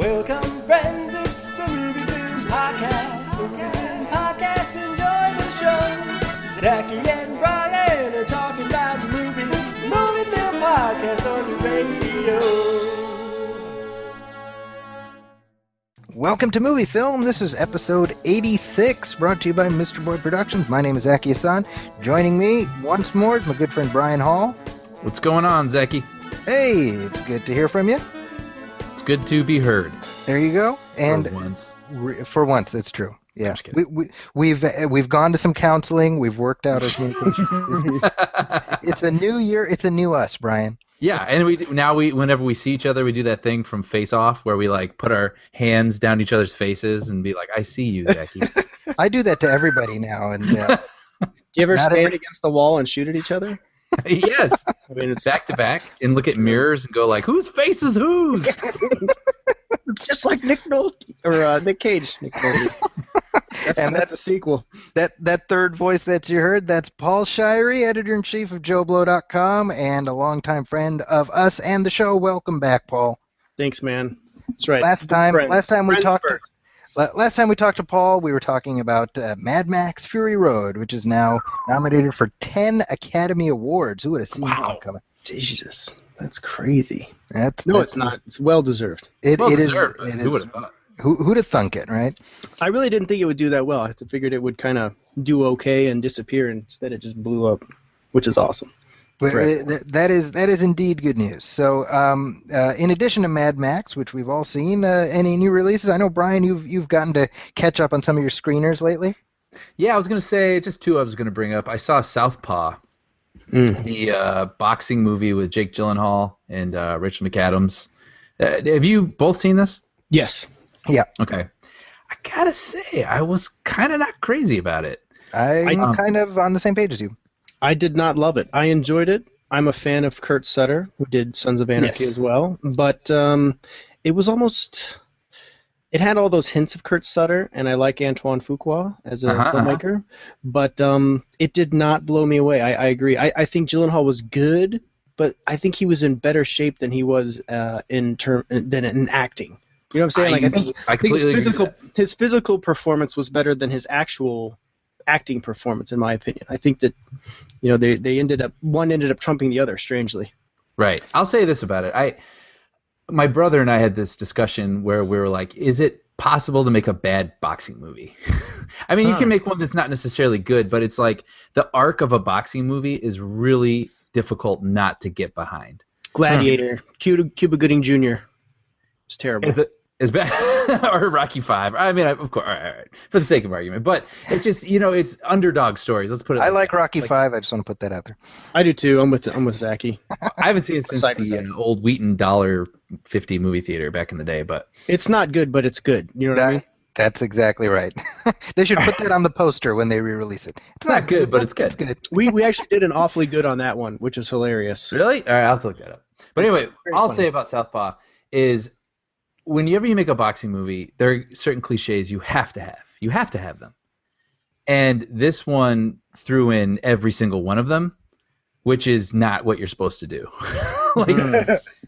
Welcome, friends, it's the Movie Film Podcast. The Movie Film Podcast, enjoy the show. Zachy and Brian are talking about movies. Movie Film Podcast on the radio. Welcome to Movie Film. This is episode 86, brought to you by Mr. Boy Productions. My name is Zachy Hassan. Joining me once more is my good friend Brian Hall. What's going on, Zachy? Hey, it's good to hear from you. It's good to be heard. There you go. And for once, for once, it's true. Yeah, we've gone to some counseling. We've worked out our communication. It's a new year. It's a new us, Brian. Yeah, and whenever we see each other, we do that thing from Face Off where we like put our hands down each other's faces and be like, "I see you, Zachy." I do that to everybody now. And do you ever stand against the wall and shoot at each other? Yes. I mean, it's back to back and look at mirrors and go like, "Whose face is whose?" It's just like Nick Cage. Nick Nolte. That's a sequel. That third voice that you heard, that's Paul Shirey, editor-in-chief of JoeBlow.com and a longtime friend of us and the show. Welcome back, Paul. Thanks, man. That's right. Last time we talked to Paul, we were talking about Mad Max Fury Road, which is now nominated for 10 Academy Awards. Who would have seen that coming? Jesus, that's crazy. It's not. It's well deserved. It is. Who would have thought? Who'd have thunk it, right? I really didn't think it would do that well. I figured it would kind of do okay and disappear, and instead it just blew up, which is awesome. That is indeed good news. So, in addition to Mad Max, which we've all seen, any new releases? I know, Brian, you've gotten to catch up on some of your screeners lately. Yeah, I was going to say just two I was going to bring up. I saw Southpaw, the boxing movie with Jake Gyllenhaal and Rachel McAdams. Have you both seen this? Yes. Yeah. Okay. I gotta say, I was kind of not crazy about it. I'm kind of on the same page as you. I did not love it. I enjoyed it. I'm a fan of Kurt Sutter, who did Sons of Anarchy as well. But it was almost... It had all those hints of Kurt Sutter, and I like Antoine Fuqua as a filmmaker. But it did not blow me away. I agree. I think Gyllenhaal was good, but I think he was in better shape than he was in acting. You know what I'm saying? I think his physical performance was better than his actual acting performance, in my opinion. I think that they ended up trumping the other, strangely. Right. I'll say this about it. My brother and I had this discussion where we were like, is it possible to make a bad boxing movie? I mean, you can make one that's not necessarily good, but it's like the arc of a boxing movie is really difficult not to get behind. Gladiator, Cuba Gooding Jr. It's terrible. Is bad, or Rocky V. I mean, of course, all right, for the sake of argument. But it's just, it's underdog stories. Let's put it. I like Rocky V. I just want to put that out there. I do too. I'm with Zachy. I haven't seen it since the old Wheaton $1.50 movie theater back in the day. But it's not good, but it's good. You know what I mean? That's exactly right. They should put that on the poster when they re-release it. It's not good, but it's good. Good. We actually did an awfully good on that one, which is hilarious. Really? All right, I'll have to look that up. But anyway, I'll say about Southpaw is, whenever you make a boxing movie, there are certain cliches you have to have. You have to have them. And this one threw in every single one of them, which is not what you're supposed to do.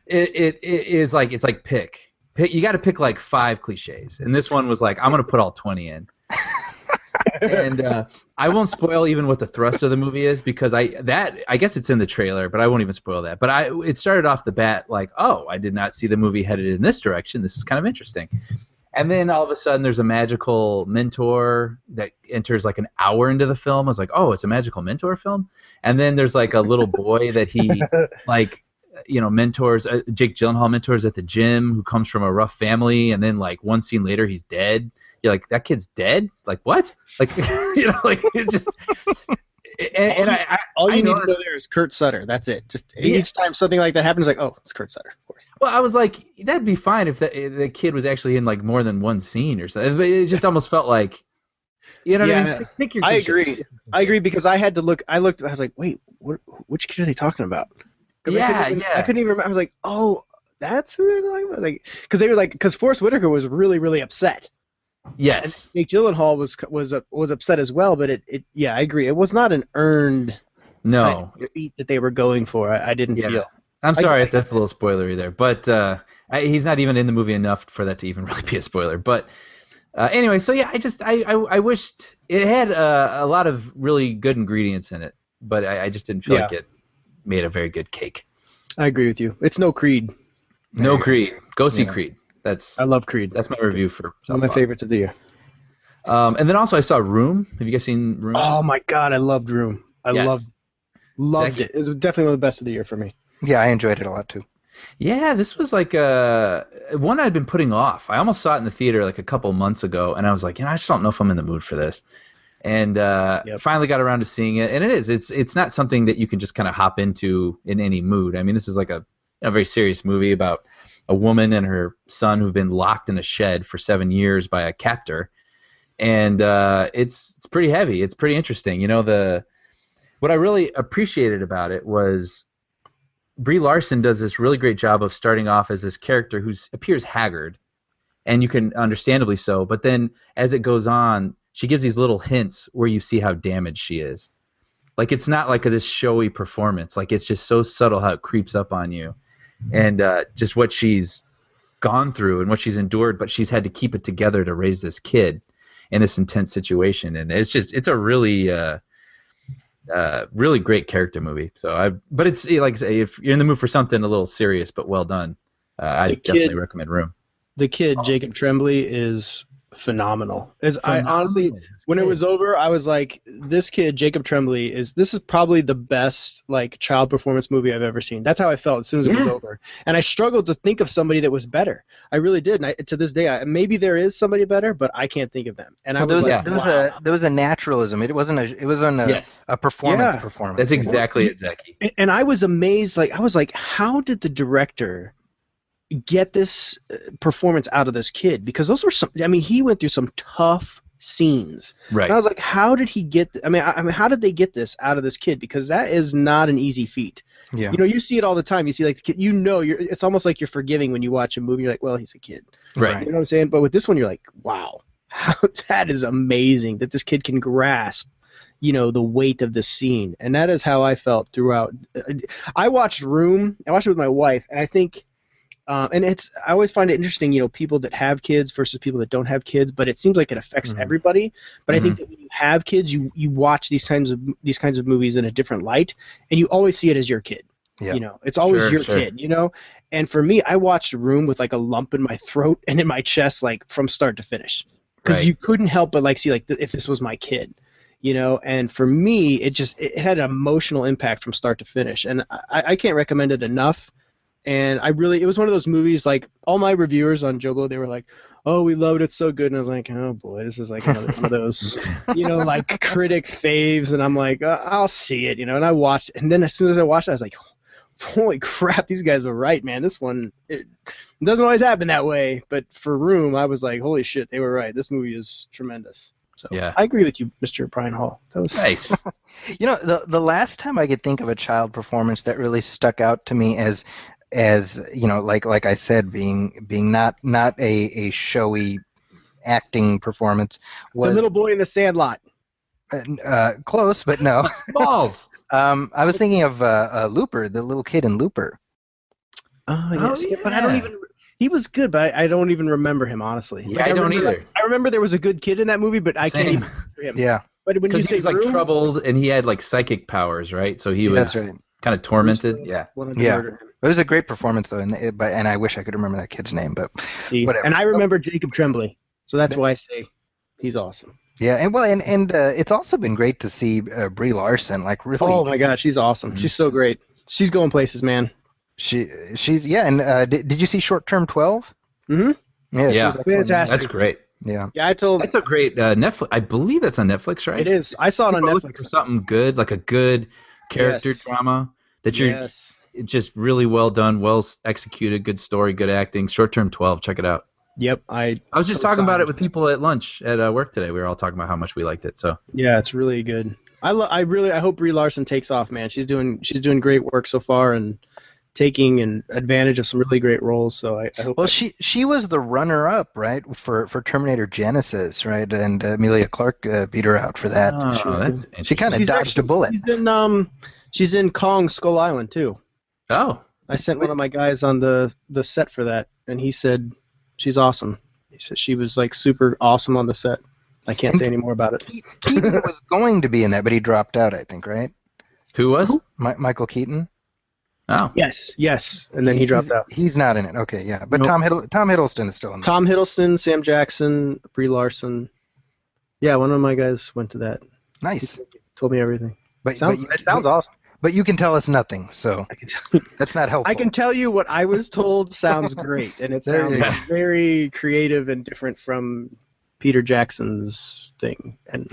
It is like, it's like pick. You got to pick like 5 cliches. And this one was like, I'm going to put all 20 in. And I won't spoil even what the thrust of the movie is, because I guess it's in the trailer, but I won't even spoil that. But it started off the bat like, oh, I did not see the movie headed in this direction. This is kind of interesting. And then all of a sudden there's a magical mentor that enters like an hour into the film. I was like, oh, it's a magical mentor film? And then there's like a little boy that he mentors, Jake Gyllenhaal mentors at the gym, who comes from a rough family, and then like one scene later he's dead. You're like, that kid's dead? Like, what? Like, it's just... All you need to know there is Kurt Sutter. That's it. Just each time something like that happens, like, oh, it's Kurt Sutter, of course. Well, I was like, that'd be fine if the kid was actually in like more than one scene or something. But it just almost felt like, what I mean? I agree because I had to look. I looked. I was like, wait, which kid are they talking about? I couldn't even remember. I was like, oh, that's who they're talking about. Like, because Forrest Whitaker was really, really upset. Yes. And Jake Gyllenhaal was upset as well, but I agree. It was not an earned defeat that they were going for. I didn't feel. I'm sorry if that's a little spoilery there, but he's not even in the movie enough for that to even really be a spoiler. But anyway, so yeah, I wished it had a lot of really good ingredients in it, but I just didn't feel like it made a very good cake. I agree with you. It's no Creed. No Creed. Go see Creed. I love Creed. That's my review for one of my favorites of the year. And then also I saw Room. Have you guys seen Room? Oh my God, I loved Room. I loved Exactly. it. It was definitely one of the best of the year for me. Yeah, I enjoyed it a lot too. Yeah, this was like one I'd been putting off. I almost saw it in the theater like a couple months ago, and I was like, I just don't know if I'm in the mood for this. And finally got around to seeing it, and it's not something that you can just kind of hop into in any mood. I mean, this is like a very serious movie about a woman and her son who've been locked in a shed for 7 years by a captor, and it's pretty heavy. It's pretty interesting. You know, what I really appreciated about it was Brie Larson does this really great job of starting off as this character who appears haggard, and you can understandably so, but then as it goes on, she gives these little hints where you see how damaged she is. Like, it's not like this showy performance. Like, it's just so subtle how it creeps up on you, and just what she's gone through and what she's endured, but she's had to keep it together to raise this kid in this intense situation. And it's a really really great character movie. But it's like I say, if you're in the mood for something a little serious but well done, I definitely recommend Room. The kid, Jacob Tremblay, is phenomenal. I honestly, when it was over, I was like, this kid, Jacob Tremblay, this is probably the best like child performance movie I've ever seen. That's how I felt as soon as it was over. And I struggled to think of somebody that was better. I really did. And to this day, maybe there is somebody better, but I can't think of them. And there was a naturalism. It wasn't a performance. That's exactly it, Zachy. And I was amazed. Like, I was like, how did the director get this performance out of this kid? Because those were he went through some tough scenes. Right. And I was like, how did he get how did they get this out of this kid? Because that is not an easy feat. Yeah. You know, you see it all the time. You see, like, the kid, it's almost like you're forgiving when you watch a movie. You're like, well, he's a kid. Right. You know what I'm saying? But with this one, you're like, wow, that is amazing that this kid can grasp, the weight of the scene. And that is how I felt throughout. I watched Room. I watched it with my wife, and I think and I always find it interesting, people that have kids versus people that don't have kids, but it seems like it affects everybody. But I think that when you have kids, you watch these kinds of movies in a different light, and you always see it as your kid. Yeah. It's always your kid, And for me, I watched Room with like a lump in my throat and in my chest, like from start to finish, because you couldn't help but like see like if this was my kid. And for me, it had an emotional impact from start to finish, and I can't recommend it enough. And it was one of those movies, like, all my reviewers on Jobo, they were like, oh, we loved it so good. And I was like, oh, boy, this is like another one of those, like critic faves. And I'm like, I'll see it, and I watched it. And then as soon as I watched it, I was like, holy crap, these guys were right, man. This one, it doesn't always happen that way. But for Room, I was like, holy shit, they were right. This movie is tremendous. So yeah. I agree with you, Mr. Brian Hall. That was nice. The last time I could think of a child performance that really stuck out to me as like I said, being not a showy acting performance was The Little Boy in the Sandlot. Close, but no. Balls. I was thinking of Looper, the little kid in Looper. Oh yes, but I don't even. He was good, but I don't even remember him, honestly. Yeah, I don't either. I remember there was a good kid in that movie, but I can't even remember him. Yeah. But when you say he was like troubled, and he had like psychic powers, right? So he was kind of tormented. Yeah. It was a great performance, though, and I wish I could remember that kid's name, but whatever. And I remember Jacob Tremblay, so that's why I say he's awesome. Yeah, and it's also been great to see Brie Larson, like, really. Oh my God, she's awesome. Mm-hmm. She's so great. She's going places, man. She's and did you see Short Term 12? Mm-hmm. Yeah, fantastic. That's great. Yeah. That's a great Netflix. I believe that's on Netflix, right? It is. I saw it on Netflix. For something good, like a good character drama that you're just really well done, well executed, good story, good acting. Short Term 12, check it out. Yep, I was just talking about it with people at lunch at work today. We were all talking about how much we liked it. So yeah, it's really good. I hope Brie Larson takes off, man. She's doing great work so far and taking advantage of some really great roles. So I hope. Well, she was the runner-up, right, for Terminator Genesis, right, and Emilia Clarke beat her out for that. Oh, she kind of dodged a bullet. She's in Kong Skull Island too. Oh. I sent one of my guys on the set for that, and he said she's awesome. He said she was like super awesome on the set. I can't say any more about it. Keaton was going to be in that, but he dropped out, I think, right? Who was? Michael Keaton. Oh. Yes, and then he dropped out. He's not in it. Okay, yeah, but Nope. Tom Hiddleston is still in it. Tom Hiddleston, Sam Jackson, Brie Larson. Yeah, one of my guys went to that. Nice. He told me everything. But It sounds awesome. But you can tell us nothing, so I can tell you. that's not helpful. I can tell you what I was told sounds great, and it There sounds you go. very creative and different from Peter Jackson's thing. And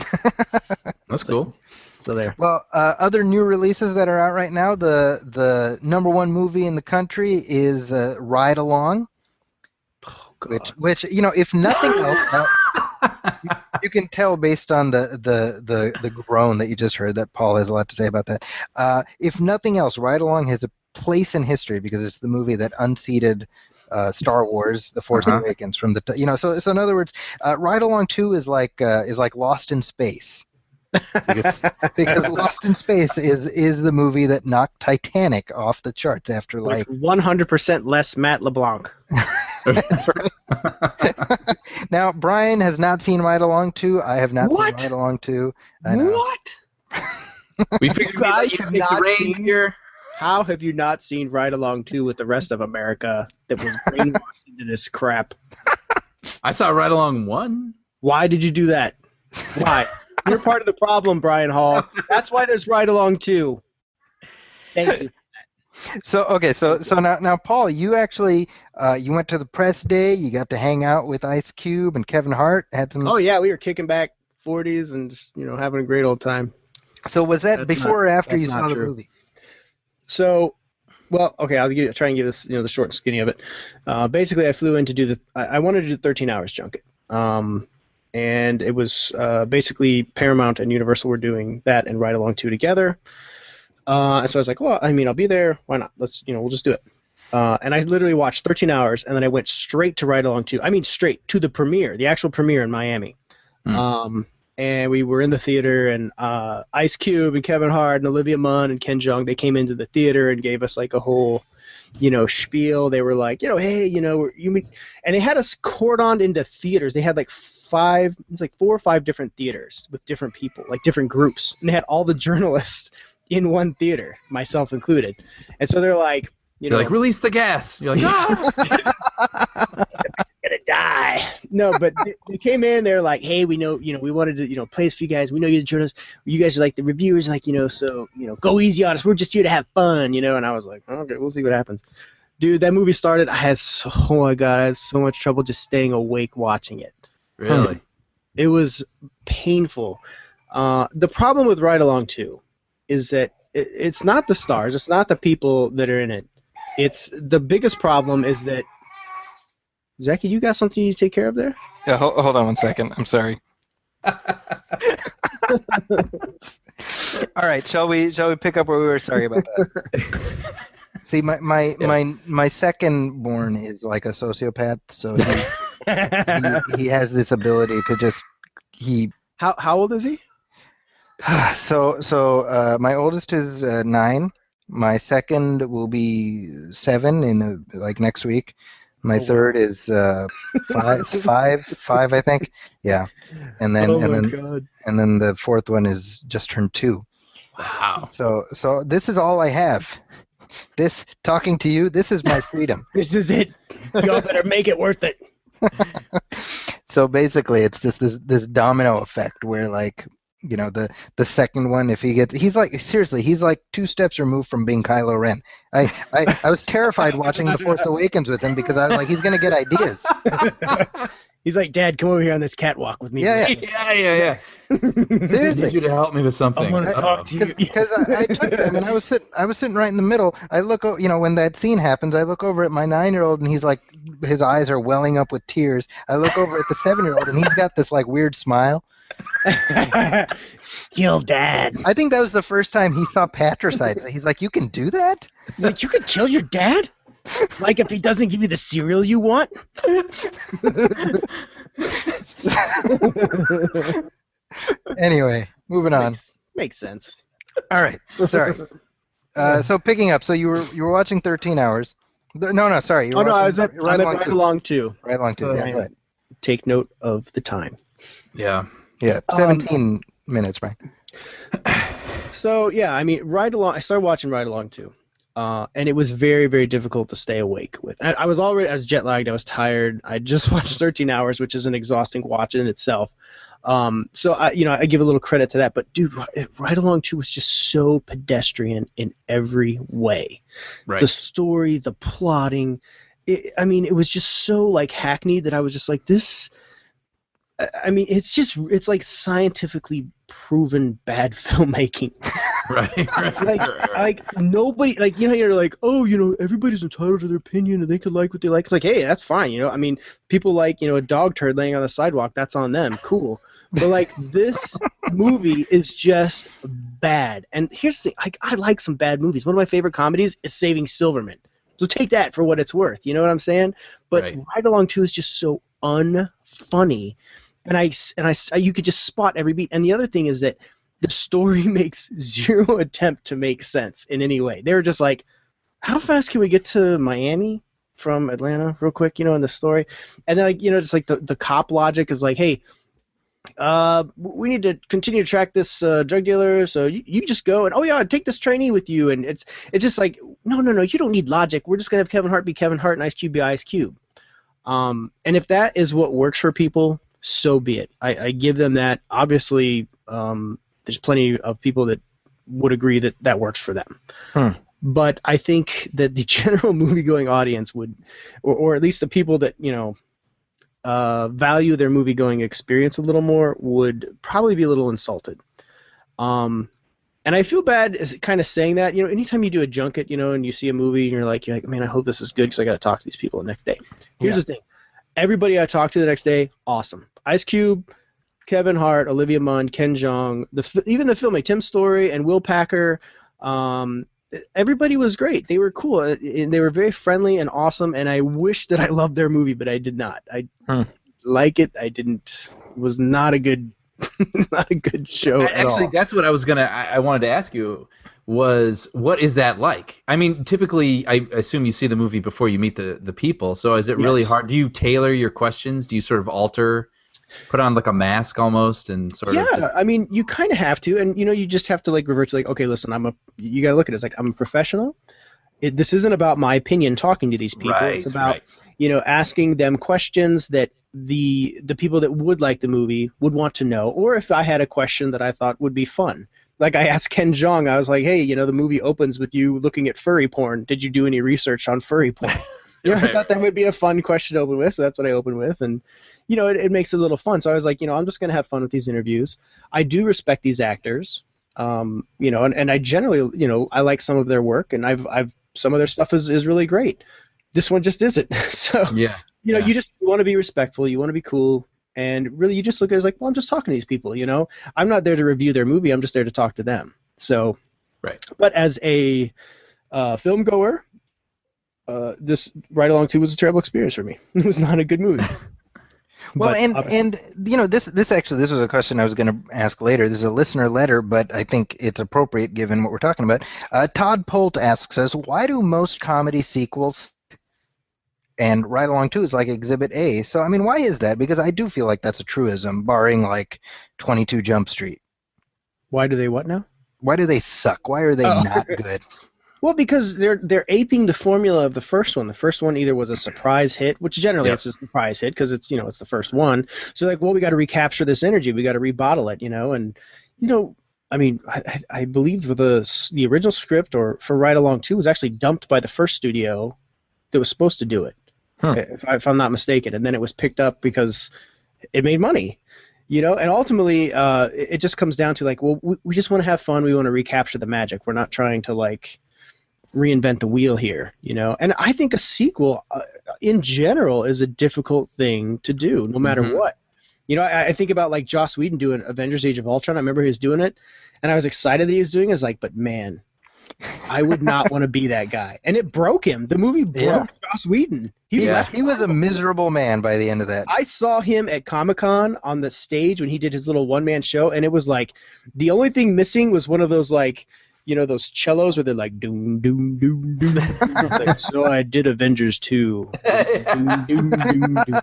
That's cool. so there. Well, other new releases that are out right now, the number one movie in the country is Ride Along, Oh, God. which if nothing else, you can tell based on the groan that you just heard that Paul has a lot to say about that. If nothing else, Ride Along has a place in history because it's the movie that unseated Star Wars: The Force Awakens from the So in other words, Ride Along 2 is like Lost in Space. because Lost in Space is the movie that knocked Titanic off the charts after With 100% less Matt LeBlanc. That's right. Now Brian has not seen Ride Along 2. I have not What? seen Ride Along 2. I know. What? We figured You guys we'd have let not you seen- rein here. How have you not seen Ride Along 2 with the rest of America that was brainwashed into this crap? I saw Ride Along 1. Why did you do that? Why? You're part of the problem, Brian Hall. That's why there's Ride Along 2. Thank you. So now Paul, you actually you went to the press day. You got to hang out with Ice Cube and Kevin Hart. Had some. Oh yeah, we were kicking back 40s and just having a great old time. So was that That's before or after that's you saw not the true. movie? So, well, okay, I'll try and give this the short and skinny of it. Basically, I flew in to do I wanted to do 13 hours junket. And it was basically Paramount and Universal were doing that and Ride Along 2 together. And so I was like, well, I mean, I'll be there. Why not? We'll just do it. And I literally watched 13 hours, and then I went straight to Ride Along 2. I mean, straight to the premiere, the actual premiere in Miami. And we were in the theater, and Ice Cube and Kevin Hart and Olivia Munn and Ken Jeong, they came into the theater and gave us like a whole, spiel. They were like, hey, and they had us cordoned into theaters. They had like 4 or 5 different theaters with different people, like different groups. And they had all the journalists in one theater, myself included. And so they're like, You're like, release the gas. You're like, ah! gonna die. No, but they came in. They're like, hey, we know, we wanted to, play this for you guys. We know you're the journalists. You guys are like the reviewers, like, so, go easy on us. We're just here to have fun, And I was like, okay, we'll see what happens. Dude, that movie started. I had so much trouble just staying awake watching it. Really? It was painful. The problem with Ride Along 2 is that it's not the stars. It's not the people that are in it. It's the biggest problem is that. Zachy, you got something you take care of there? Yeah, hold on one second. I'm sorry. All right, shall we pick up where we were? Sorry about that. See, my second born is like a sociopath, so he has this ability to just How old is he? So my oldest is 9. My second will be 7 in like next week. My third is 5, I think. Yeah, and then and then the fourth one is just turned 2. Wow. So this is all I have. This talking to you, this is my freedom. This is it. Y'all better make it worth it. So basically, it's just this domino effect where like. The second one, if he's like 2 steps removed from being Kylo Ren. I was terrified watching The Force Awakens with him because I was like, he's gonna get ideas. He's like, Dad, come over here on this catwalk with me. Yeah. Seriously. I need you to help me with something. I want to talk to you. Because I took them and I was sitting right in the middle. I look, when that scene happens, I look over at my 9-year-old and he's like, his eyes are welling up with tears. I look over at the 7-year-old and he's got this like weird smile. Kill Dad. I think that was the first time he saw patricide. He's like, you can do that? He's like, you could kill your dad? Like if he doesn't give you the cereal you want? Anyway, moving on. Makes sense. All right, sorry. So picking up, so you were watching 13 Hours. No, sorry. You were I watching was I'm at Ride Along 2. Ride Along 2, yeah, go ahead. Take note of the time. Yeah. Yeah, 17 minutes, right? So, yeah, I mean, I started watching Ride Along 2. And it was very, very difficult to stay awake with. I was jet lagged. I was tired. I just watched 13 Hours, which is an exhausting watch in itself. So I give a little credit to that. But dude, Ride Along 2 was just so pedestrian in every way. Right. The story, the plotting. It was just so like hackneyed that I was just like this. I mean, it's like scientifically proven bad filmmaking. Right. Like nobody, like, you're like, oh, everybody's entitled to their opinion and they could like what they like. It's like, hey, that's fine, I mean, people like, a dog turd laying on the sidewalk, that's on them, cool. But like this movie is just bad. And here's the thing, I like some bad movies. One of my favorite comedies is Saving Silverman. So take that for what it's worth. You know what I'm saying? But Ride Along 2 is just so unfunny. And you could just spot every beat. And the other thing is that the story makes zero attempt to make sense in any way. They were just like, how fast can we get to Miami from Atlanta real quick, in the story? And then, like, just like the cop logic is like, hey, we need to continue to track this drug dealer, so you just go and, oh yeah, take this trainee with you. And it's just like, no, you don't need logic. We're just going to have Kevin Hart be Kevin Hart and Ice Cube be Ice Cube. And if that is what works for people, so be it. I give them that. Obviously, there's plenty of people that would agree that that works for them. But I think that the general movie-going audience would, or at least the people that, value their movie-going experience a little more, would probably be a little insulted. And I feel bad as kind of saying that, anytime you do a junket, and you see a movie and you're like, man, I hope this is good because I got to talk to these people the next day. Here's the thing. Everybody I talked to the next day, awesome. Ice Cube, Kevin Hart, Olivia Munn, Ken Jeong, even the filmmaker Tim Story and Will Packer, everybody was great. They were cool and they were very friendly and awesome. And I wish that I loved their movie, but I did not. I like it. I didn't. It was not a good, not a good show. Actually, that's what I wanted to ask you. Was what is that like? I mean, typically, I assume you see the movie before you meet the people. So is it really hard? Do you tailor your questions? Do you sort of put on like a mask almost and sort of? Yeah, I mean, you kind of have to, and you just have to like revert to like, okay, listen, you gotta look at it as like, I'm a professional. This isn't about my opinion talking to these people. Right, it's about asking them questions that the people that would like the movie would want to know, or if I had a question that I thought would be fun. Like I asked Ken Jeong, I was like, hey, the movie opens with you looking at furry porn. Did you do any research on furry porn? I thought that would be a fun question to open with, so that's what I opened with. And, it makes it a little fun. So I was like, I'm just going to have fun with these interviews. I do respect these actors, and I generally, I like some of their work, and I've some of their stuff is really great. This one just isn't. So, you just want to be respectful. You want to be cool. And really, you just look at it as like, well, I'm just talking to these people, I'm not there to review their movie. I'm just there to talk to them. So, but as a film goer, this Ride Along 2 was a terrible experience for me. It was not a good movie. Well, this was a question I was going to ask later. This is a listener letter, but I think it's appropriate given what we're talking about. Todd Polt asks us, why do most comedy sequels and Ride Along 2 is like Exhibit A? So, I mean, why is that? Because I do feel like that's a truism, barring like 22 Jump Street. Why do they what now? Why do they suck? Why are they not good? Well, because they're aping the formula of the first one. The first one either was a surprise hit, which generally it's a surprise hit because it's it's the first one. So like, well, we got to recapture this energy. We got to rebottle it, and I mean, I believe the original script for Ride Along 2 was actually dumped by the first studio that was supposed to do it, if I'm not mistaken, and then it was picked up because it made money. And ultimately, it just comes down to like, well, we just want to have fun. We want to recapture the magic. We're not trying to like reinvent the wheel here, And I think a sequel, in general, is a difficult thing to do, no matter what. I think about like Joss Whedon doing Avengers: Age of Ultron. I remember he was doing it, and I was excited that he was doing it. I was like, but man, I would not want to be that guy. And it broke him. The movie broke Joss Whedon. He was a miserable man by the end of that. I saw him at Comic-Con on the stage when he did his little one-man show, and it was like the only thing missing was one of those like those cellos where they're like doom doom doom doom. It's like, so I did Avengers 2. Doom doom doom doom.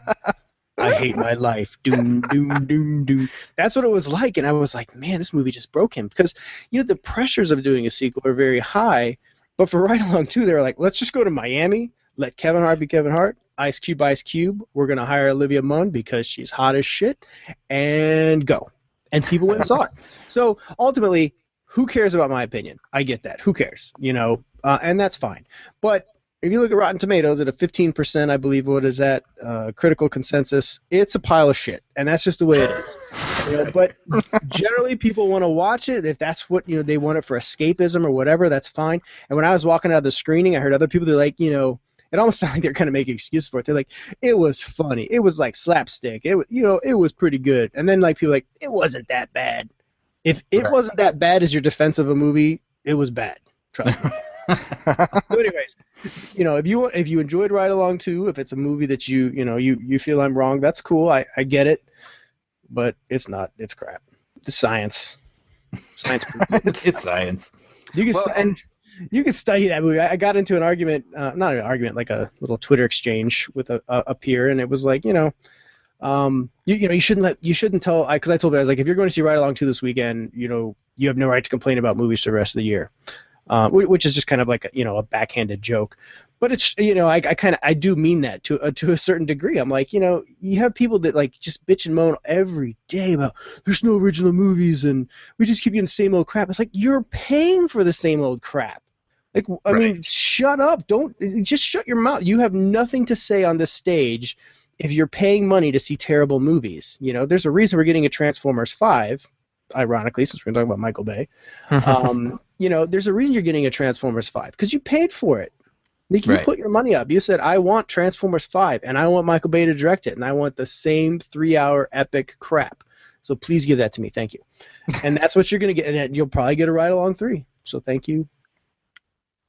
I hate my life. Doom doom doom doom. That's what it was like, and I was like, man, this movie just broke him because the pressures of doing a sequel are very high. But for Ride Along 2, they were like, let's just go to Miami, let Kevin Hart be Kevin Hart, Ice Cube. We're gonna hire Olivia Munn because she's hot as shit, and go. And people went and saw it. So ultimately, who cares about my opinion? I get that. Who cares? And that's fine. But if you look at Rotten Tomatoes at a 15%, I believe, what is that? Critical consensus. It's a pile of shit, and that's just the way it is. But generally, people want to watch it if that's what they want it for escapism or whatever. That's fine. And when I was walking out of the screening, I heard other people. They're like, it almost sounded like they're kind of making excuses for it. They're like, it was funny. It was like slapstick. It was, it was pretty good. And then like people are like, it wasn't that bad. If it wasn't that bad as your defense of a movie, it was bad. Trust me. So anyways, if you enjoyed Ride Along 2, if it's a movie that you feel I'm wrong, that's cool. I get it, but it's not. It's crap. It's science. It's science. You can study that movie. I got into an argument, not an argument, like a little Twitter exchange with a peer, and it was like, you shouldn't tell, because I told him, I was like, if you're going to see Ride Along 2 this weekend, you have no right to complain about movies for the rest of the year, which is just kind of like a backhanded joke. But it's I do mean that to a certain degree. I'm like, you have people that like just bitch and moan every day about there's no original movies and we just keep getting the same old crap. It's like you're paying for the same old crap. Like, I mean, shut up. Just shut your mouth. You have nothing to say on this stage if you're paying money to see terrible movies. There's a reason we're getting a Transformers 5, ironically, since we're talking about Michael Bay. There's a reason you're getting a Transformers 5 because you paid for it. Like, you put your money up. You said, I want Transformers 5, and I want Michael Bay to direct it, and I want the same 3-hour epic crap. So please give that to me. Thank you. And that's what you're going to get. And you'll probably get a Ride Along 3. So thank you.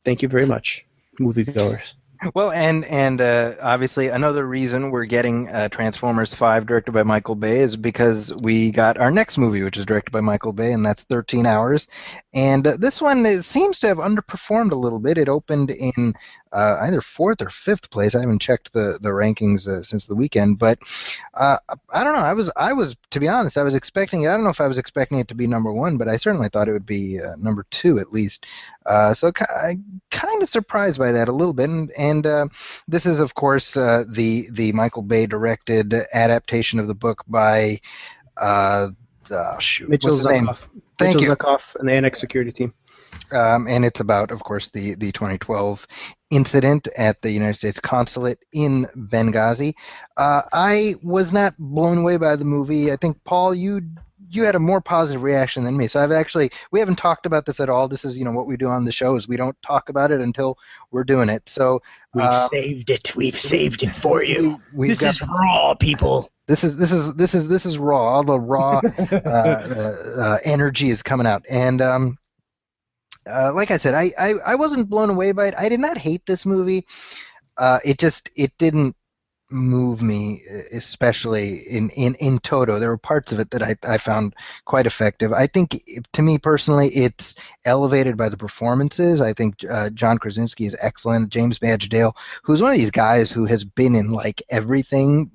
Thank you very much, moviegoers. Well, and obviously another reason we're getting Transformers 5 directed by Michael Bay is because we got our next movie, which is directed by Michael Bay, and that's 13 Hours. And this one seems to have underperformed a little bit. It opened in either 4th or 5th place. I haven't checked the rankings since the weekend, but I don't know. I was to be honest, I was expecting it. I don't know if I was expecting it to be number 1, but I certainly thought it would be number 2 at least. So kind of surprised by that a little bit, and this is, of course, the Michael Bay directed adaptation of the book by Mitchell Zuckoff. Thank you. Zuckoff and the Annex Security Team. And it's about, of course, the 2012 incident at the United States Consulate in Benghazi. I was not blown away by the movie. I think, Paul, you had a more positive reaction than me. So we haven't talked about this at all. This is, what we do on the show is we don't talk about it until we're doing it. So we've saved it. We've saved it for you. This is raw, people. This is raw. All the raw energy is coming out. And like I said, I wasn't blown away by it. I did not hate this movie. It didn't move me, especially in toto. There were parts of it that I found quite effective. I think, to me personally, it's elevated by the performances. I think John Krasinski is excellent. James Badge Dale, who's one of these guys who has been in like everything,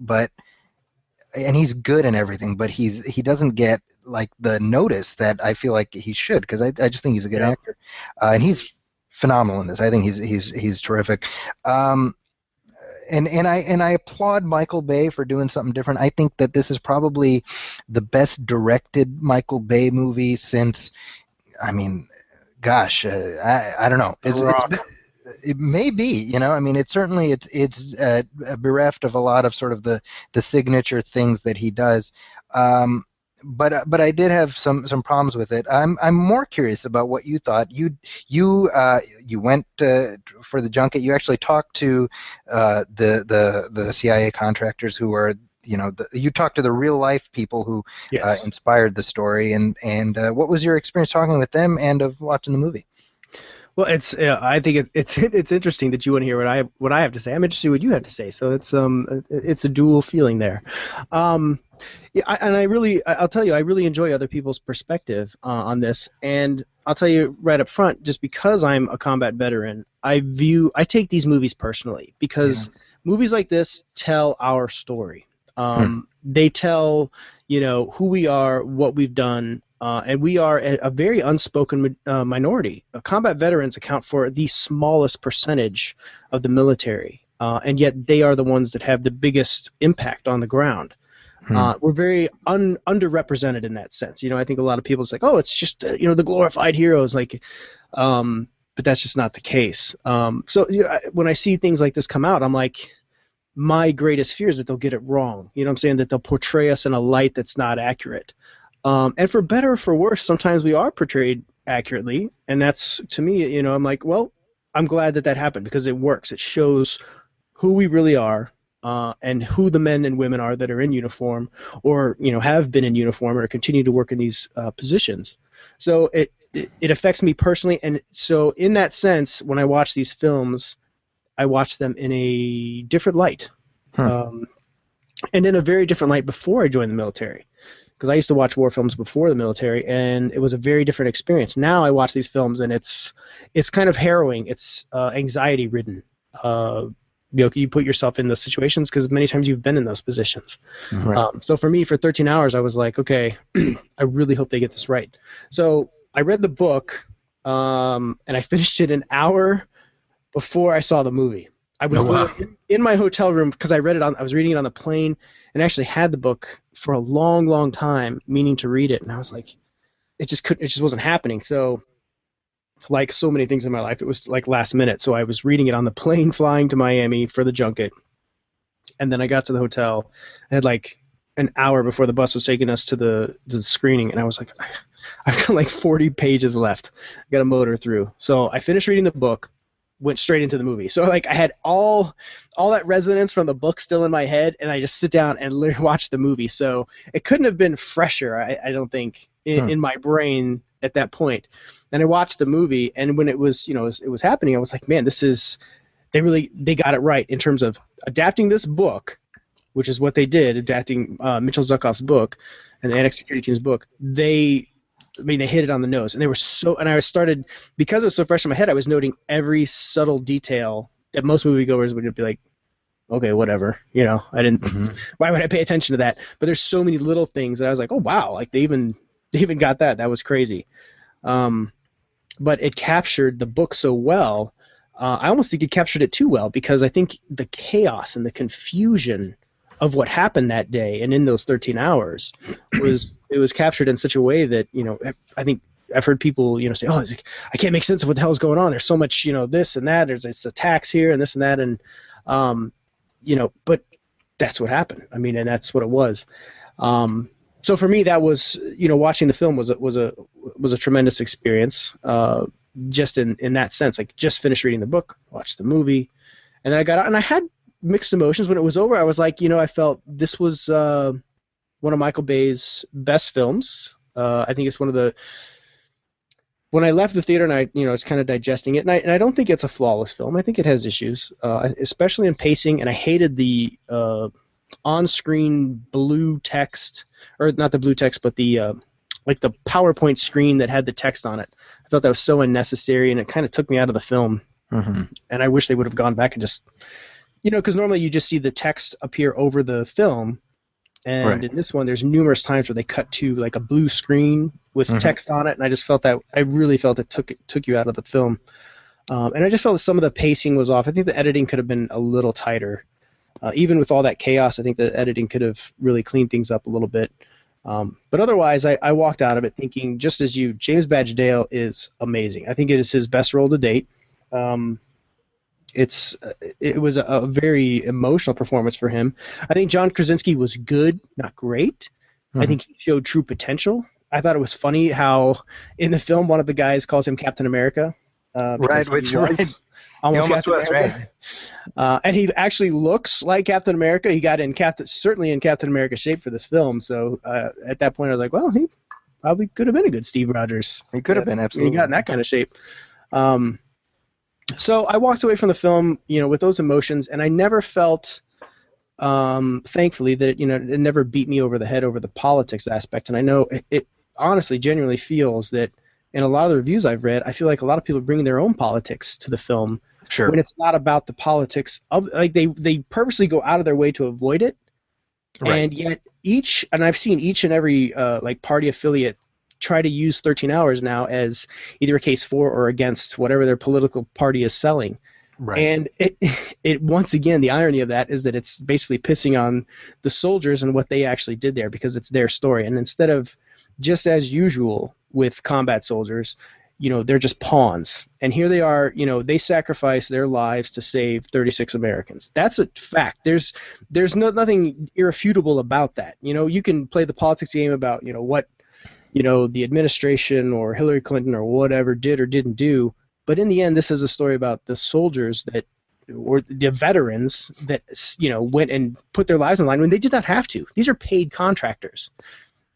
and he's good in everything, but he doesn't get like the notice that I feel like he should, because I just think he's a good actor, and he's phenomenal in this. I think he's terrific. And I applaud Michael Bay for doing something different. I think that this is probably the best directed Michael Bay movie since, I don't know. It may be, it's certainly it's bereft of a lot of sort of the signature things that he does. But I did have some problems with it. I'm more curious about what you thought. You went for the junket. You actually talked to the CIA contractors who are, you talked to the real life people who inspired the story. And what was your experience talking with them and of watching the movie? Well, I think it's interesting that you want to hear what I have to say. I'm interested in what you have to say. So it's a dual feeling there. Yeah, I'll tell you, I really enjoy other people's perspective on this, and I'll tell you right up front, just because I'm a combat veteran, I take these movies personally because movies like this tell our story. They tell, who we are, what we've done, and we are a very unspoken minority. Combat veterans account for the smallest percentage of the military, and yet they are the ones that have the biggest impact on the ground. We're very underrepresented in that sense. I think a lot of people it's like, oh, it's just the glorified heroes, but that's just not the case. So when I see things like this come out, I'm like, my greatest fear is that they'll get it wrong. You know what I'm saying? That they'll portray us in a light that's not accurate. And for better or for worse, sometimes we are portrayed accurately, and that's, to me, I'm like, well, I'm glad that happened because it works. It shows who we really are. And who the men and women are that are in uniform or have been in uniform or continue to work in these positions. So it affects me personally, and so in that sense, when I watch these films, I watch them in a different light, and in a very different light before I joined the military, because I used to watch war films before the military, and it was a very different experience. Now I watch these films, and it's kind of harrowing. It's anxiety ridden. You put yourself in those situations because many times you've been in those positions. Right. So for me, for 13 hours, I was like, okay, I really hope they get this right. So I read the book, and I finished it an hour before I saw the movie. I was literally in my hotel room because I was reading it on the plane, and actually had the book for a long, long time, meaning to read it. And I was like, it just wasn't happening. So, like so many things in my life, it was like last minute. So I was reading it on the plane flying to Miami for the junket. And then I got to the hotel. I had like an hour before the bus was taking us to the screening. And I was like, I've got like 40 pages left. I got to motor through. So I finished reading the book, went straight into the movie. So like I had all that resonance from the book still in my head. And I just sit down and literally watch the movie. So it couldn't have been fresher, I don't think, in my brain at that point. And I watched the movie, and when it was, it was happening, I was like, man, they got it right in terms of adapting this book, which is what they did, adapting Mitchell Zuckoff's book and the Annex Security Team's book. They hit it on the nose, and and I started, because it was so fresh in my head, I was noting every subtle detail that most moviegoers would be like, okay, whatever, I didn't, why would I pay attention to that? But there's so many little things that I was like, oh wow, like they even got that. That was crazy. But it captured the book so well. I almost think it captured it too well, because I think the chaos and the confusion of what happened that day and in those 13 hours was captured in such a way that, I think I've heard people, say, oh, I can't make sense of what the hell is going on. There's so much, this and that. It's attacks here and this and that. And, but that's what happened. And that's what it was. So for me, that was, watching the film was a tremendous experience, just in that sense. Like, just finished reading the book, watched the movie, and then I got out, and I had mixed emotions. When it was over, I was like, I felt this was one of Michael Bay's best films. I think it's one of the. When I left the theater and I was kind of digesting it, and I don't think it's a flawless film. I think it has issues, especially in pacing, and I hated the on-screen blue text. Or not the blue text, but the like the PowerPoint screen that had the text on it. I thought that was so unnecessary, and it kind of took me out of the film. And I wish they would have gone back and just, because normally you just see the text appear over the film, and in this one, there's numerous times where they cut to like a blue screen with text on it, and I just felt that I really felt it took you out of the film, and I just felt that some of the pacing was off. I think the editing could have been a little tighter. Even with all that chaos, I think the editing could have really cleaned things up a little bit. But otherwise, I walked out of it thinking, just as you, James Badge Dale is amazing. I think it is his best role to date. It was a very emotional performance for him. I think John Krasinski was good, not great. I think he showed true potential. I thought it was funny how in the film one of the guys calls him Captain America. Right, which right. Almost Captain was, America. Right. And he actually looks like Captain America. He got certainly in Captain America shape for this film. So at that point, I was like, well, he probably could have been a good Steve Rogers. He could have been, absolutely. He got in that kind of shape. So I walked away from the film, with those emotions, and I never felt thankfully, that it never beat me over the head over the politics aspect. And I know it honestly, genuinely feels that in a lot of the reviews I've read, I feel like a lot of people are bringing their own politics to the film. Sure. When it's not about the politics of, like, they purposely go out of their way to avoid it. Right. And yet and I've seen each and every like party affiliate try to use 13 Hours now as either a case for or against whatever their political party is selling. Right. And it once again, the irony of that is that it's basically pissing on the soldiers and what they actually did there, because it's their story. And instead of, just as usual with combat soldiers, they're just pawns. And here they are, they sacrifice their lives to save 36 Americans. That's a fact. There's nothing irrefutable about that. You can play the politics game about, what, the administration or Hillary Clinton or whatever did or didn't do. But in the end, this is a story about the soldiers or the veterans that, went and put their lives on the line when they did not have to. These are paid contractors.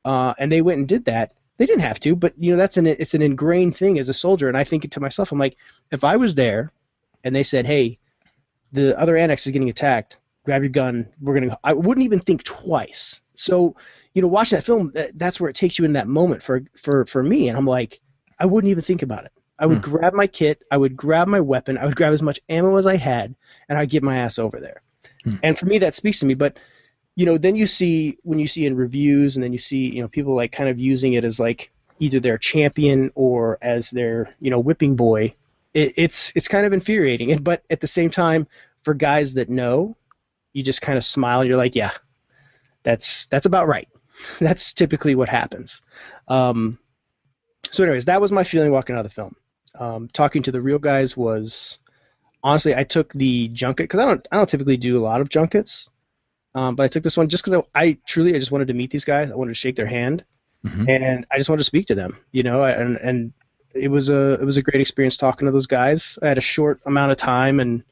And they went and did that. They didn't have to, but it's an ingrained thing as a soldier. And I think to myself, I'm like, if I was there and they said, hey, the other annex is getting attacked, grab your gun, I wouldn't even think twice. So, watching that film, that's where it takes you in that moment for me. And I'm like, I wouldn't even think about it. I would grab my kit, I would grab my weapon, I would grab as much ammo as I had, and I'd get my ass over there. And for me, that speaks to me. But then when you see in reviews, and then you see, people like kind of using it as like either their champion or as their, whipping boy, it's kind of infuriating. But at the same time, for guys that know, you just kind of smile and you're like, yeah, that's about right. That's typically what happens. So anyways, that was my feeling walking out of the film. Talking to the real guys was, honestly, I took the junket, because I don't typically do a lot of junkets. But I took this one just because I just wanted to meet these guys. I wanted to shake their hand, and I just wanted to speak to them, and it was a great experience talking to those guys. I had a short amount of time, and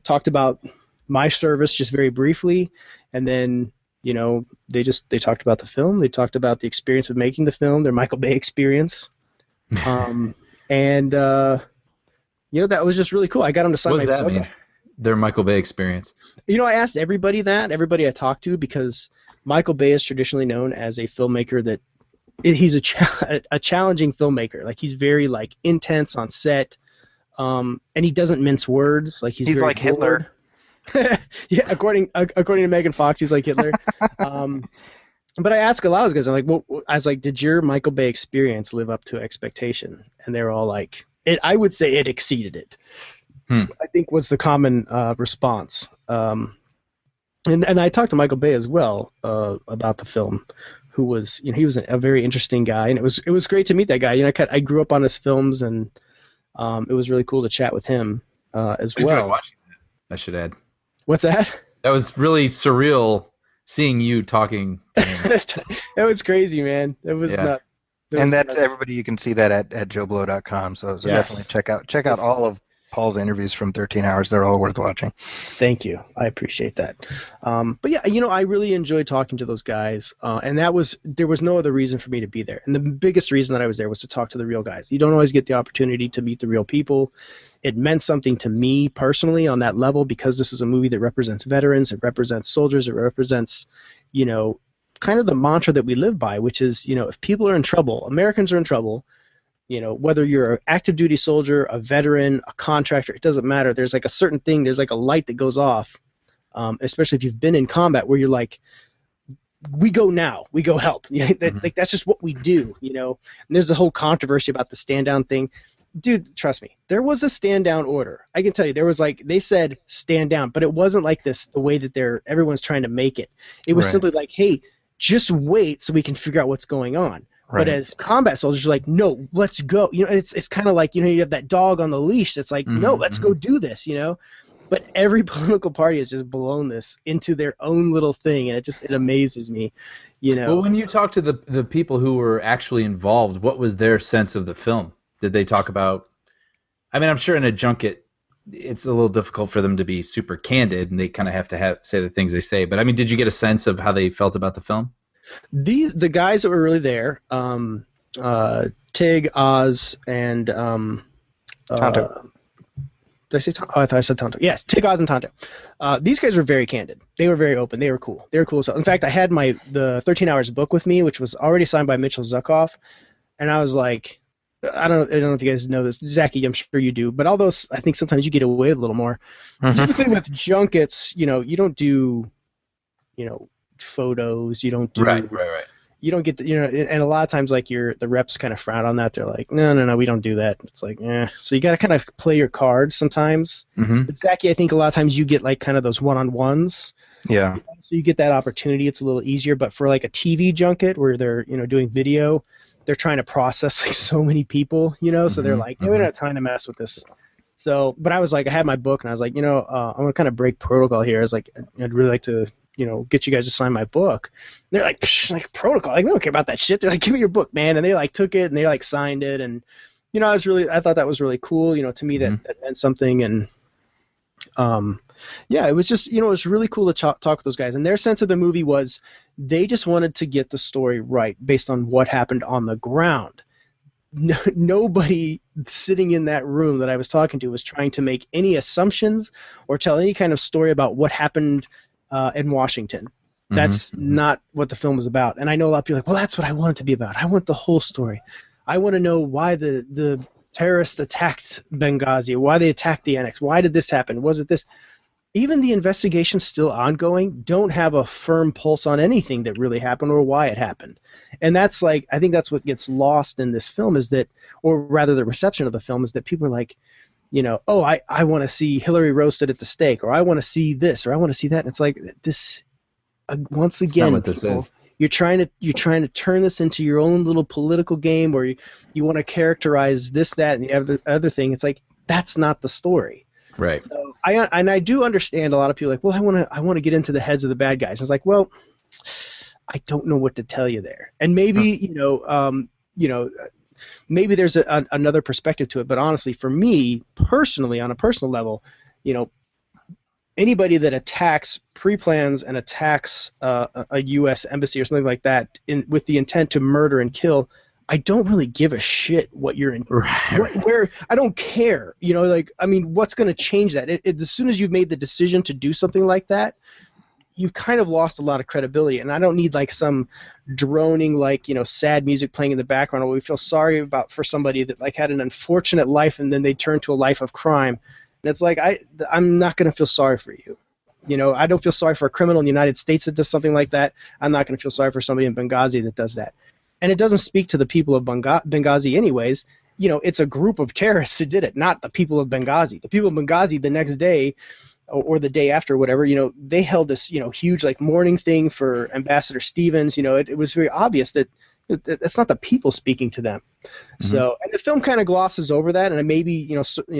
talked about my service just very briefly, and then they talked about the film. They talked about the experience of making the film, their Michael Bay experience, and that was just really cool. I got them to sign my book. What does that mean? Their Michael Bay experience. I asked everybody I talked to, because Michael Bay is traditionally known as a filmmaker that he's a challenging filmmaker. Like, he's very like intense on set, and he doesn't mince words. Like, he's very like Hitler. Yeah, according to Megan Fox, he's like Hitler. But I asked a lot of those guys. I'm like, I was like, did your Michael Bay experience live up to expectation? And they were all like, I would say it exceeded it. I think was the common response. And I talked to Michael Bay as well about the film, who was, he was a very interesting guy, and it was great to meet that guy. I grew up on his films, and it was really cool to chat with him as well. I enjoyed watching that, I should add. What's that? That was really surreal seeing you talking to him. It was crazy, man. It was nuts. And that's everybody. You can see that at joeblow.com. So yes. Definitely check out all of Paul's interviews from 13 Hours. They're all worth watching. Thank you. I appreciate that. But yeah, I really enjoyed talking to those guys. And there was no other reason for me to be there. And the biggest reason that I was there was to talk to the real guys. You don't always get the opportunity to meet the real people. It meant something to me personally on that level, because this is a movie that represents veterans. It represents soldiers. It represents, kind of the mantra that we live by, which is, if people are in trouble, Americans are in trouble, whether you're an active duty soldier, a veteran, a contractor, it doesn't matter. There's like a certain thing, there's like a light that goes off, especially if you've been in combat, where you're like, we go now, we go help. Like, that's just what we do, And there's a whole controversy about the stand down thing. Dude, trust me, there was a stand down order. I can tell you, there was they said stand down, but it wasn't like this, the way that everyone's trying to make it. It was simply like, hey, just wait so we can figure out what's going on. Right. But as combat soldiers, you're like, no, let's go. It's kind of like, you have that dog on the leash that's like, no, let's go do this, But every political party has just blown this into their own little thing, and it amazes me, Well, when you talk to the people who were actually involved, what was their sense of the film? Did they talk about? I mean, I'm sure in a junket, it's a little difficult for them to be super candid, and they kind of have to say the things they say. But I mean, did you get a sense of how they felt about the film? The guys that were really there, Tig, Oz, and Tonto. Did I say Tonto? Oh, I thought I said Tonto. Yes, Tig, Oz, and Tonto. These guys were very candid. They were very open. They were cool. So, in fact, I had the 13 Hours book with me, which was already signed by Mitchell Zuckoff, and I was like, I don't know if you guys know this, Zachy. I'm sure you do, but although I think sometimes you get away with a little more. Typically with junkets, you don't do, photos. You don't do Right. You don't get and a lot of times like the reps kind of frown on that. They're like, no, we don't do that. It's like, so you got to kind of play your cards sometimes. But Zachy, I think a lot of times you get like kind of those one-on-ones. Yeah. So you get that opportunity. It's a little easier. But for like a TV junket where they're doing video, they're trying to process like so many people, so they're like, we don't have time to mess with this. So, but I was like, I had my book and I was like, I'm gonna kind of break protocol here. I was like, I'd really like to, get you guys to sign my book. And they're like, like protocol, like we don't care about that shit. They're like, give me your book, man. And they like took it and they like signed it. And I thought that was really cool. To me that meant something. And yeah, it was just, it was really cool to talk with those guys. And their sense of the movie was they just wanted to get the story right based on what happened on the ground. Nobody sitting in that room that I was talking to was trying to make any assumptions or tell any kind of story about what happened in Washington. That's not what the film is about. And I know a lot of people are like, well, that's what I want it to be about. I want the whole story. I want to know why the terrorists attacked Benghazi, why they attacked the annex, why did this happen, was it this? Even the investigation's still ongoing, don't have a firm pulse on anything that really happened or why it happened. And that's like, I think that's what gets lost in this film is that, or rather the reception of the film is that people are like, I want to see Hillary roasted at the stake, or I want to see this, or I want to see that. And it's like this, once again, what this is. You're trying to turn this into your own little political game where you want to characterize this, that, and the other thing. It's like, that's not the story. Right. So I do understand a lot of people like, well, I want to get into the heads of the bad guys. I was like, well, I don't know what to tell you there. And maybe maybe there's another perspective to it. But honestly, for me personally, on a personal level, anybody that attacks pre-plans and attacks a U.S. embassy or something like that with the intent to murder and kill, I don't really give a shit what you're in. Where I don't care. What's going to change that? As soon as you've made the decision to do something like that, you've kind of lost a lot of credibility. And I don't need like some droning, sad music playing in the background, or we feel sorry for somebody that like had an unfortunate life and then they turned to a life of crime. And it's like I'm not going to feel sorry for you. I don't feel sorry for a criminal in the United States that does something like that. I'm not going to feel sorry for somebody in Benghazi that does that. And it doesn't speak to the people of Benghazi anyways. It's a group of terrorists who did it, not the people of Benghazi. The people of Benghazi the next day or the day after, whatever, they held this, huge like mourning thing for Ambassador Stevens. It was very obvious that that's not the people speaking to them. So, and the film kind of glosses over that, and maybe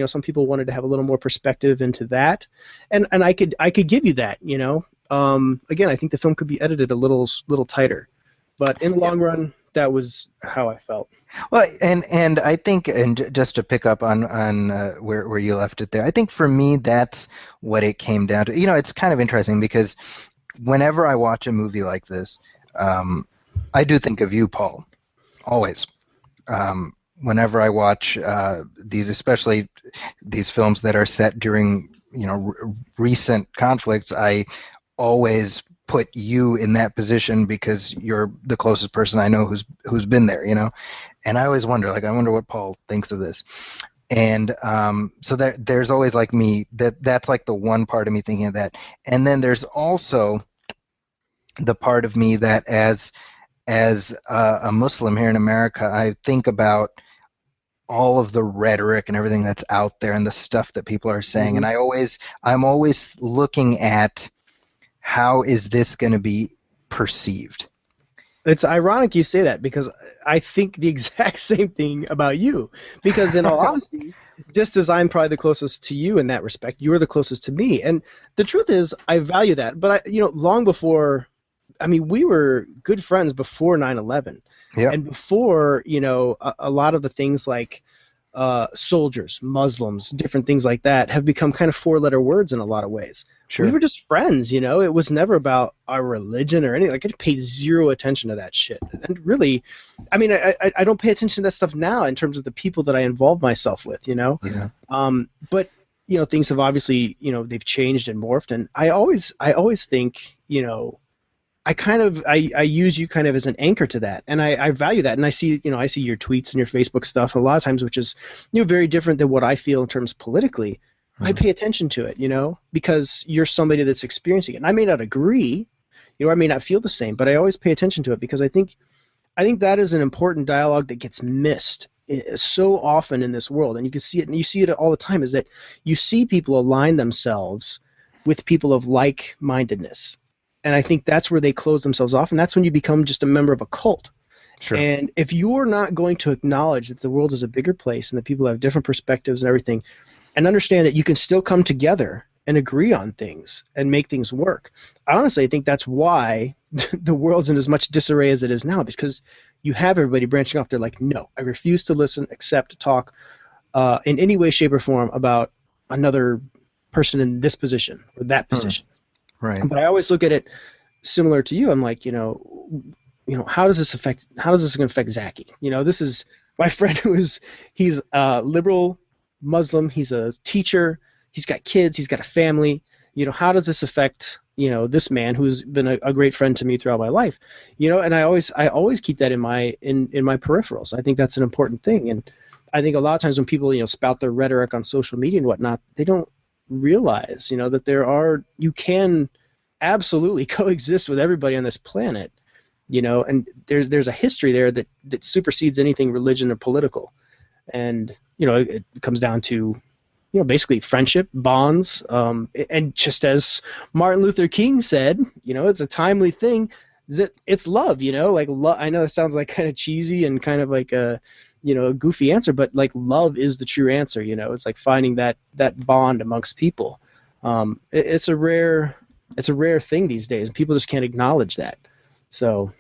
some people wanted to have a little more perspective into that, and I could give you that. Again, I think the film could be edited a little tighter, but in the long run, that was how I felt. Well, and I think, and just to pick up on where you left it there, I think for me that's what it came down to. It's kind of interesting because whenever I watch a movie like this, I do think of you, Paul, always. Whenever I watch these, especially these films that are set during recent conflicts, I always put you in that position because you're the closest person I know who's been there, and I always wonder, I wonder what Paul thinks of this. And so there's always like me, that's like the one part of me thinking of that. And then there's also the part of me that as a Muslim here in America, I think about all of the rhetoric and everything that's out there and the stuff that people are saying. And I'm always looking at how is this going to be perceived. It's ironic you say that because I think the exact same thing about you. Because in all honesty, just as I'm probably the closest to you in that respect, you're the closest to me. And the truth is, I value that. But long before, we were good friends before 9/11, and before a lot of the things like soldiers, Muslims, different things like that have become kind of four-letter words in a lot of ways. Sure. We were just friends, it was never about our religion or anything. Like, I paid zero attention to that shit. And really, I don't pay attention to that stuff now in terms of the people that I involve myself with, Yeah. But things have obviously, they've changed and morphed, and I always think, I use you kind of as an anchor to that, and I value that, and I see your tweets and your Facebook stuff a lot of times, which is very different than what I feel in terms politically. I pay attention to it, because you're somebody that's experiencing it, and I may not agree, I may not feel the same, but I always pay attention to it because I think that is an important dialogue that gets missed so often in this world, and you can see it, and you see it all the time. Is that you see people align themselves with people of like-mindedness. And I think that's where they close themselves off, and that's when you become just a member of a cult. Sure. And if you're not going to acknowledge that the world is a bigger place and that people have different perspectives and everything, and understand that you can still come together and agree on things and make things work, I honestly think that's why the world's in as much disarray as it is now, because you have everybody branching off. They're like, no, I refuse to listen, accept, talk in any way, shape, or form about another person in this position or that position. Right. But I always look at it similar to you. I'm like, how does this going to affect Zachy? This is my friend he's a liberal Muslim. He's a teacher. He's got kids. He's got a family. How does this affect, this man who's been a great friend to me throughout my life? And I always keep that in my peripherals. I think that's an important thing. And I think a lot of times when people, spout their rhetoric on social media and whatnot, they don't realize, that you can absolutely coexist with everybody on this planet, and there's a history there that supersedes anything religion or political. And, it comes down to, basically friendship, bonds, and just as Martin Luther King said, it's a timely thing, that it's love, like I know it sounds like kind of cheesy and kind of like a goofy answer, but like love is the true answer. It's like finding that bond amongst people. It's a rare thing these days, and people just can't acknowledge that. So,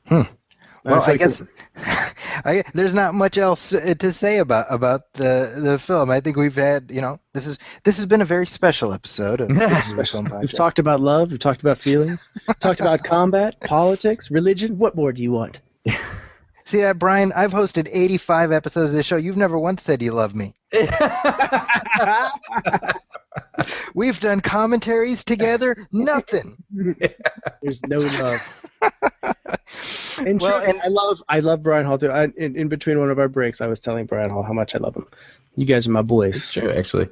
well, I guess there's not much else to say about the film. I think we've had, this has been a very special episode of Special Impact. We've talked about love. We've talked about feelings. Talked about combat, politics, religion. What more do you want? See that, Brian? I've hosted 85 episodes of this show. You've never once said you love me. We've done commentaries together. Nothing. There's no love. And I love Brian Hall too. In between one of our breaks, I was telling Brian Hall how much I love him. You guys are my boys. It's true, actually.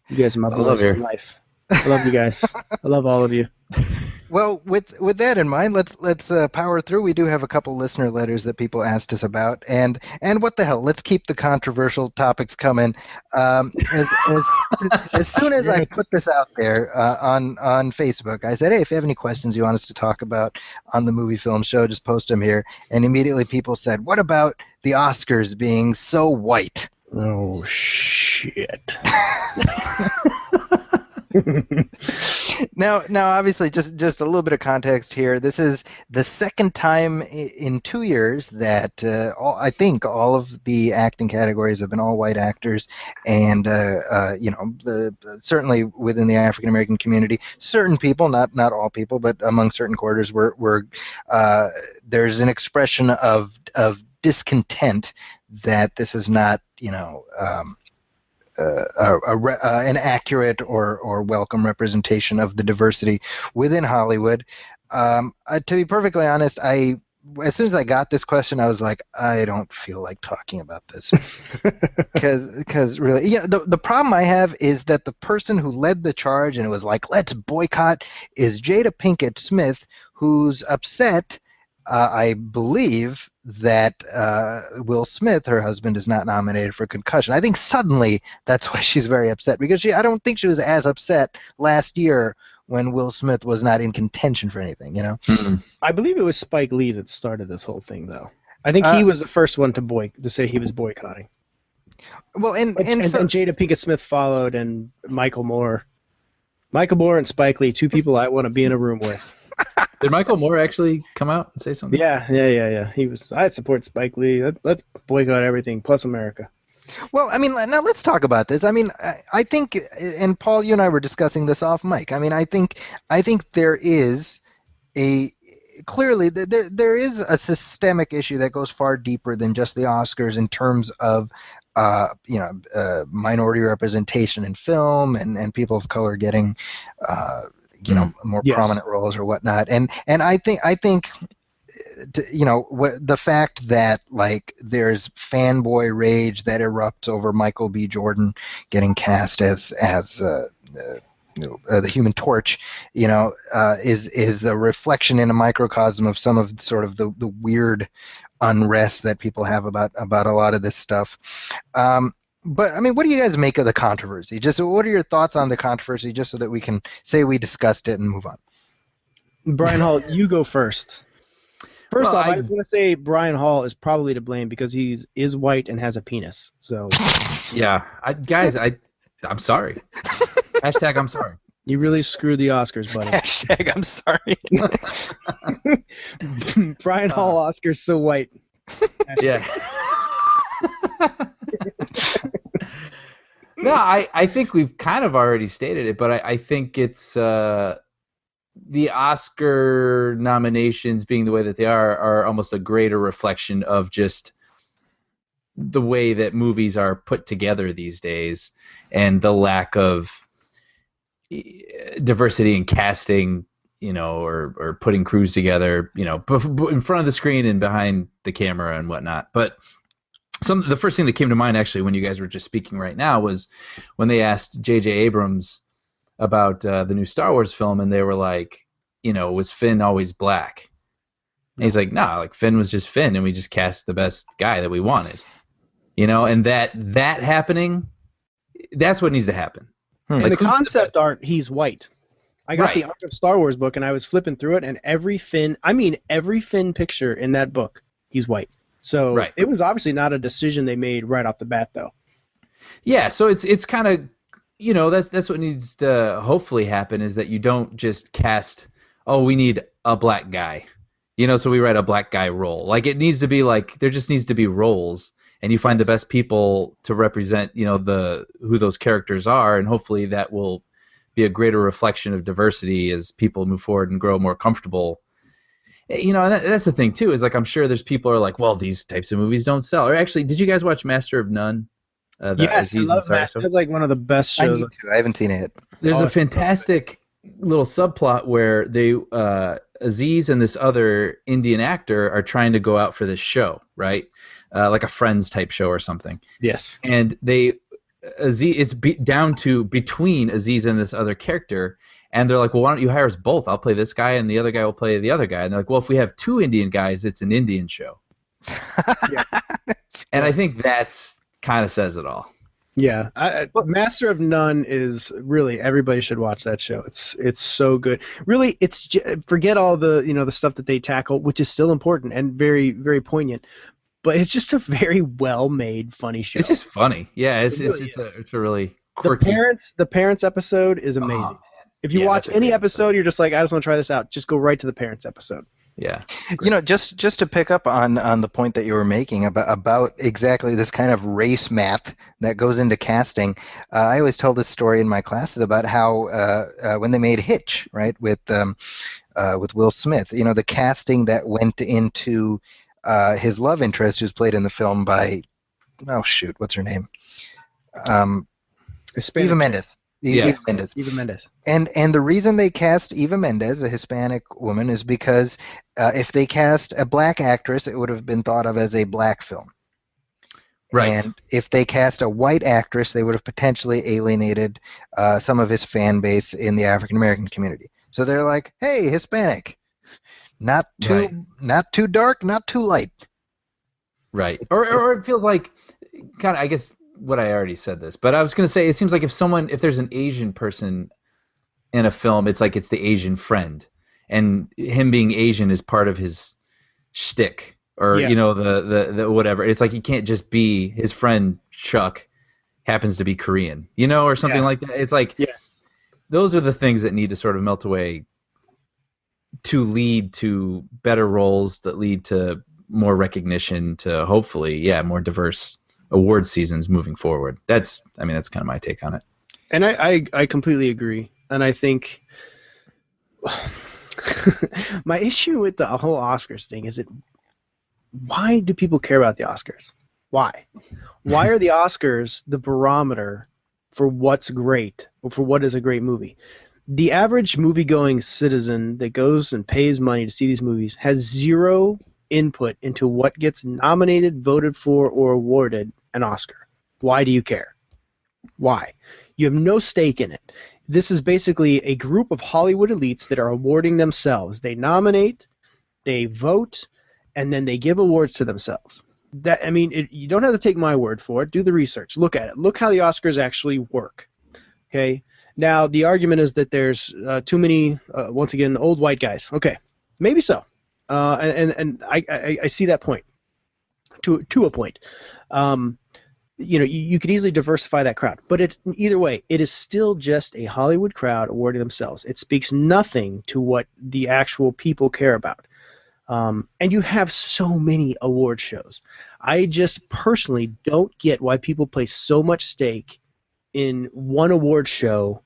You guys are my boys for life. I love you guys. I love all of you. Well, with that in mind, let's power through. We do have a couple listener letters that people asked us about, and what the hell? Let's keep the controversial topics coming. As soon as I put this out there on Facebook, I said, hey, if you have any questions you want us to talk about on the Movie Film Show, just post them here. And immediately people said, what about the Oscars being so white? Oh shit. Now, obviously, just a little bit of context here. This is the second time in 2 years that I think all of the acting categories have been all white actors, and certainly within the African American community, certain people, not all people, but among certain quarters, were there's an expression of discontent that this is not an accurate or welcome representation of the diversity within Hollywood. To be perfectly honest, as soon as I got this question, I was like, I don't feel like talking about this because really, the problem I have is that the person who led the charge and it was like, let's boycott, is Jada Pinkett Smith, who's upset. I believe that Will Smith, her husband, is not nominated for Concussion. I think suddenly that's why she's very upset, because I don't think she was as upset last year when Will Smith was not in contention for anything, Mm-hmm. I believe it was Spike Lee that started this whole thing, though. I think he was the first one to say he was boycotting. Well, and Jada Pinkett Smith followed, and Michael Moore and Spike Lee, two people I want to be in a room with. Did Michael Moore actually come out and say something? Yeah. He was. I support Spike Lee. Let's boycott everything plus America. Well, I mean, now let's talk about this. I mean, I think, and Paul, you and I were discussing this off mic. I mean, I think there is clearly there is a systemic issue that goes far deeper than just the Oscars in terms of minority representation in film and people of color getting more Yes. prominent roles or whatnot. And I think the fact that like there's fanboy rage that erupts over Michael B. Jordan getting cast as the Human Torch, is the reflection in a microcosm of some of sort of the weird unrest that people have about a lot of this stuff. But I mean, what do you guys make of the controversy? Just what are your thoughts on the controversy, just so that we can say we discussed it and move on? Brian Hall, you go first. First Well, off, I just want to say Brian Hall is probably to blame because he is white and has a penis. So Yeah, I'm sorry. Hashtag I'm sorry. you really screwed the Oscars, buddy. Hashtag I'm sorry. Brian Hall Oscars so white. Yeah. No, I think we've kind of already stated it, but I think it's the Oscar nominations being the way that they are almost a greater reflection of just the way that movies are put together these days and the lack of diversity in casting, or putting crews together, in front of the screen and behind the camera and whatnot. But the first thing that came to mind actually when you guys were just speaking right now was when they asked J.J. Abrams about the new Star Wars film, and they were like, was Finn always black? And he's like, nah, like Finn was just Finn, and we just cast the best guy that we wanted. And that happening, that's what needs to happen. And Like, the concept art, he's white. I got Right. the Art of Star Wars book, and I was flipping through it, and every Finn picture in that book, he's white. So Right. It was obviously not a decision they made right off the bat, though. Yeah, so it's kind of, that's what needs to hopefully happen, is that you don't just cast, we need a black guy, so we write a black guy role. Like, it needs to be like, there just needs to be roles, and you find the best people to represent, who those characters are, and hopefully that will be a greater reflection of diversity as people move forward and grow more comfortable. And that's the thing too, is like, I'm sure there's people who are like, well, these types of movies don't sell. Or actually, did you guys watch Master of None? Yes, I love that. It's like one of the best I shows. need to. I haven't seen it. There's Oh, a it's fantastic little subplot where they Aziz and this other Indian actor are trying to go out for this show, right? Like a Friends type show or something. Yes. And it's down to between Aziz and this other character, and they're like, well, why don't you hire us both? I'll play this guy, and the other guy will play the other guy. And they're like, well, if we have two Indian guys, it's an Indian show. And I think that's kind of says it all. Yeah, Master of None is really, everybody should watch that show. It's so good. Really, forget all the the stuff that they tackle, which is still important and very, very poignant. But it's just a very well made, funny show. It's just funny. Yeah, it's a really quirky. The parents episode is amazing. Oh, if you Yeah, watch that's a any great episode, you're just like, I just want to try this out. Just go right to the parents episode. Yeah. Just to pick up on the point that you were making about exactly this kind of race math that goes into casting, I always tell this story in my classes about how when they made Hitch, right, with Will Smith, the casting that went into his love interest, who's played in the film by, what's her name? Eva Mendes. Yes. Eva Mendes. And the reason they cast Eva Mendes, a Hispanic woman, is because if they cast a black actress, it would have been thought of as a black film. Right. And if they cast a white actress, they would have potentially alienated some of his fan base in the African American community. So they're like, hey, Hispanic, not too dark, not too light. Right. Or it feels like, kind of, I guess what I already said this, but I was going to say, it seems like if there's an Asian person in a film, it's like it's the Asian friend, and him being Asian is part of his shtick, or the whatever. It's like he can't just be his friend Chuck happens to be Korean, or something like that. It's like, yes, those are the things that need to sort of melt away to lead to better roles that lead to more recognition, to hopefully, more diverse award seasons moving forward. That's kind of my take on it. And I completely agree. And I think my issue with the whole Oscars thing is why do people care about the Oscars? Why? Why are the Oscars the barometer for what's great, or for what is a great movie? The average movie-going citizen that goes and pays money to see these movies has zero input into what gets nominated, voted for, or awarded an Oscar. Why do you care? Why? You have no stake in it. This is basically a group of Hollywood elites that are awarding themselves. They nominate, they vote, and then they give awards to themselves. You don't have to take my word for it. Do the research. Look at it. Look how the Oscars actually work. Okay. Now the argument is that there's too many, once again, old white guys. Okay, maybe so, and I see that point. To a point. You could easily diversify that crowd, but either way, it is still just a Hollywood crowd awarding themselves. It speaks nothing to what the actual people care about. And you have so many award shows. I just personally don't get why people place so much stake in one award show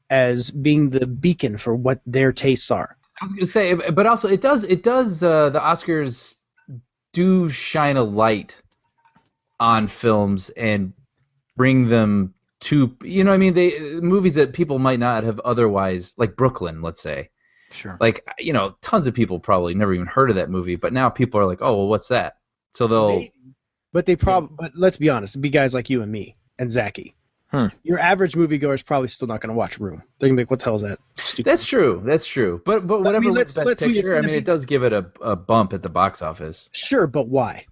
as being the beacon for what their tastes are. I was going to say, but also it does the Oscars do shine a light on films and bring them to, movies that people might not have otherwise, like Brooklyn, let's say. Sure. Like, tons of people probably never even heard of that movie, but now people are like, oh, well, what's that? So they'll... But let's be honest, it'd be guys like you and me and Zachy. Your average moviegoer is probably still not going to watch Room. They're going to be like, what the hell is that? Stupid. That's true. But whatever wins Best Picture, it does give it a bump at the box office. Sure, but why?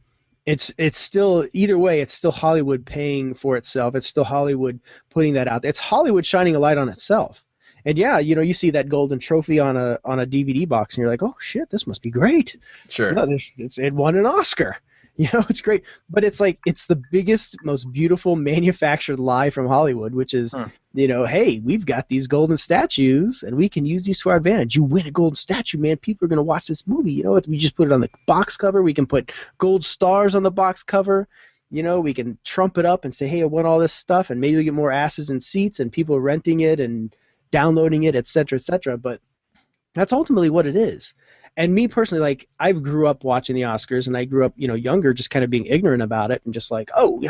It's still, either way, it's still Hollywood paying for itself. It's still Hollywood putting that out there. It's Hollywood shining a light on itself. And yeah, you see that golden trophy on a DVD box, and you're like, oh shit, this must be great. Sure. It won an Oscar. It's great. But it's like, it's the biggest, most beautiful manufactured lie from Hollywood, which is, hey, we've got these golden statues, and we can use these to our advantage. You win a golden statue, man, people are going to watch this movie. We just put it on the box cover. We can put gold stars on the box cover. We can trump it up and say, hey, I won all this stuff, and maybe we get more asses and seats, and people renting it and downloading it, et cetera, but that's ultimately what it is. And me personally, like, I grew up watching the Oscars, and I grew up, younger, just kind of being ignorant about it, and just like, we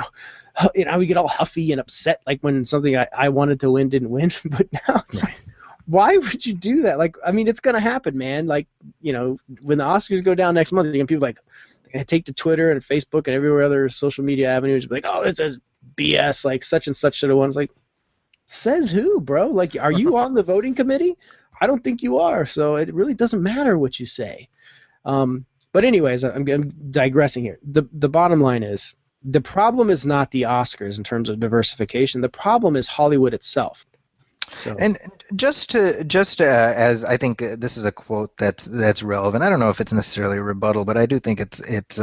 get all huffy and upset, like when something I wanted to win didn't win. But now it's like, why would you do that? Like, I mean, it's gonna happen, man. Like, when the Oscars go down next month, people like, they're gonna take to Twitter and Facebook and everywhere other social media avenues, be like, oh, this is BS. Like, such and such should have won. It's like, says who, bro? Like, are you on the voting committee? I don't think you are, so it really doesn't matter what you say. But anyways, I'm digressing here. The bottom line is, the problem is not the Oscars in terms of diversification. The problem is Hollywood itself. So. And just as I think this is a quote that's relevant. I don't know if it's necessarily a rebuttal, but I do think it's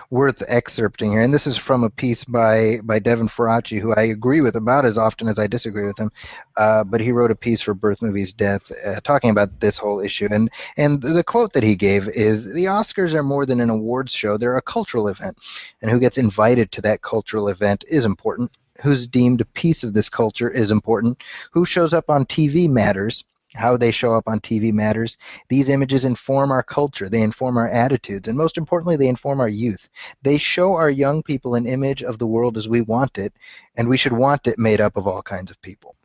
worth excerpting here. And this is from a piece by Devin Faraci, who I agree with about as often as I disagree with him. But he wrote a piece for Birth Movies Death talking about this whole issue. And the quote that he gave is, the Oscars are more than an awards show. They're a cultural event. And who gets invited to that cultural event is important. Who's deemed a piece of this culture is important. Who shows up on TV matters. How they show up on TV matters. These images inform our culture. They inform our attitudes. And most importantly, they inform our youth. They show our young people an image of the world as we want it, and we should want it made up of all kinds of people.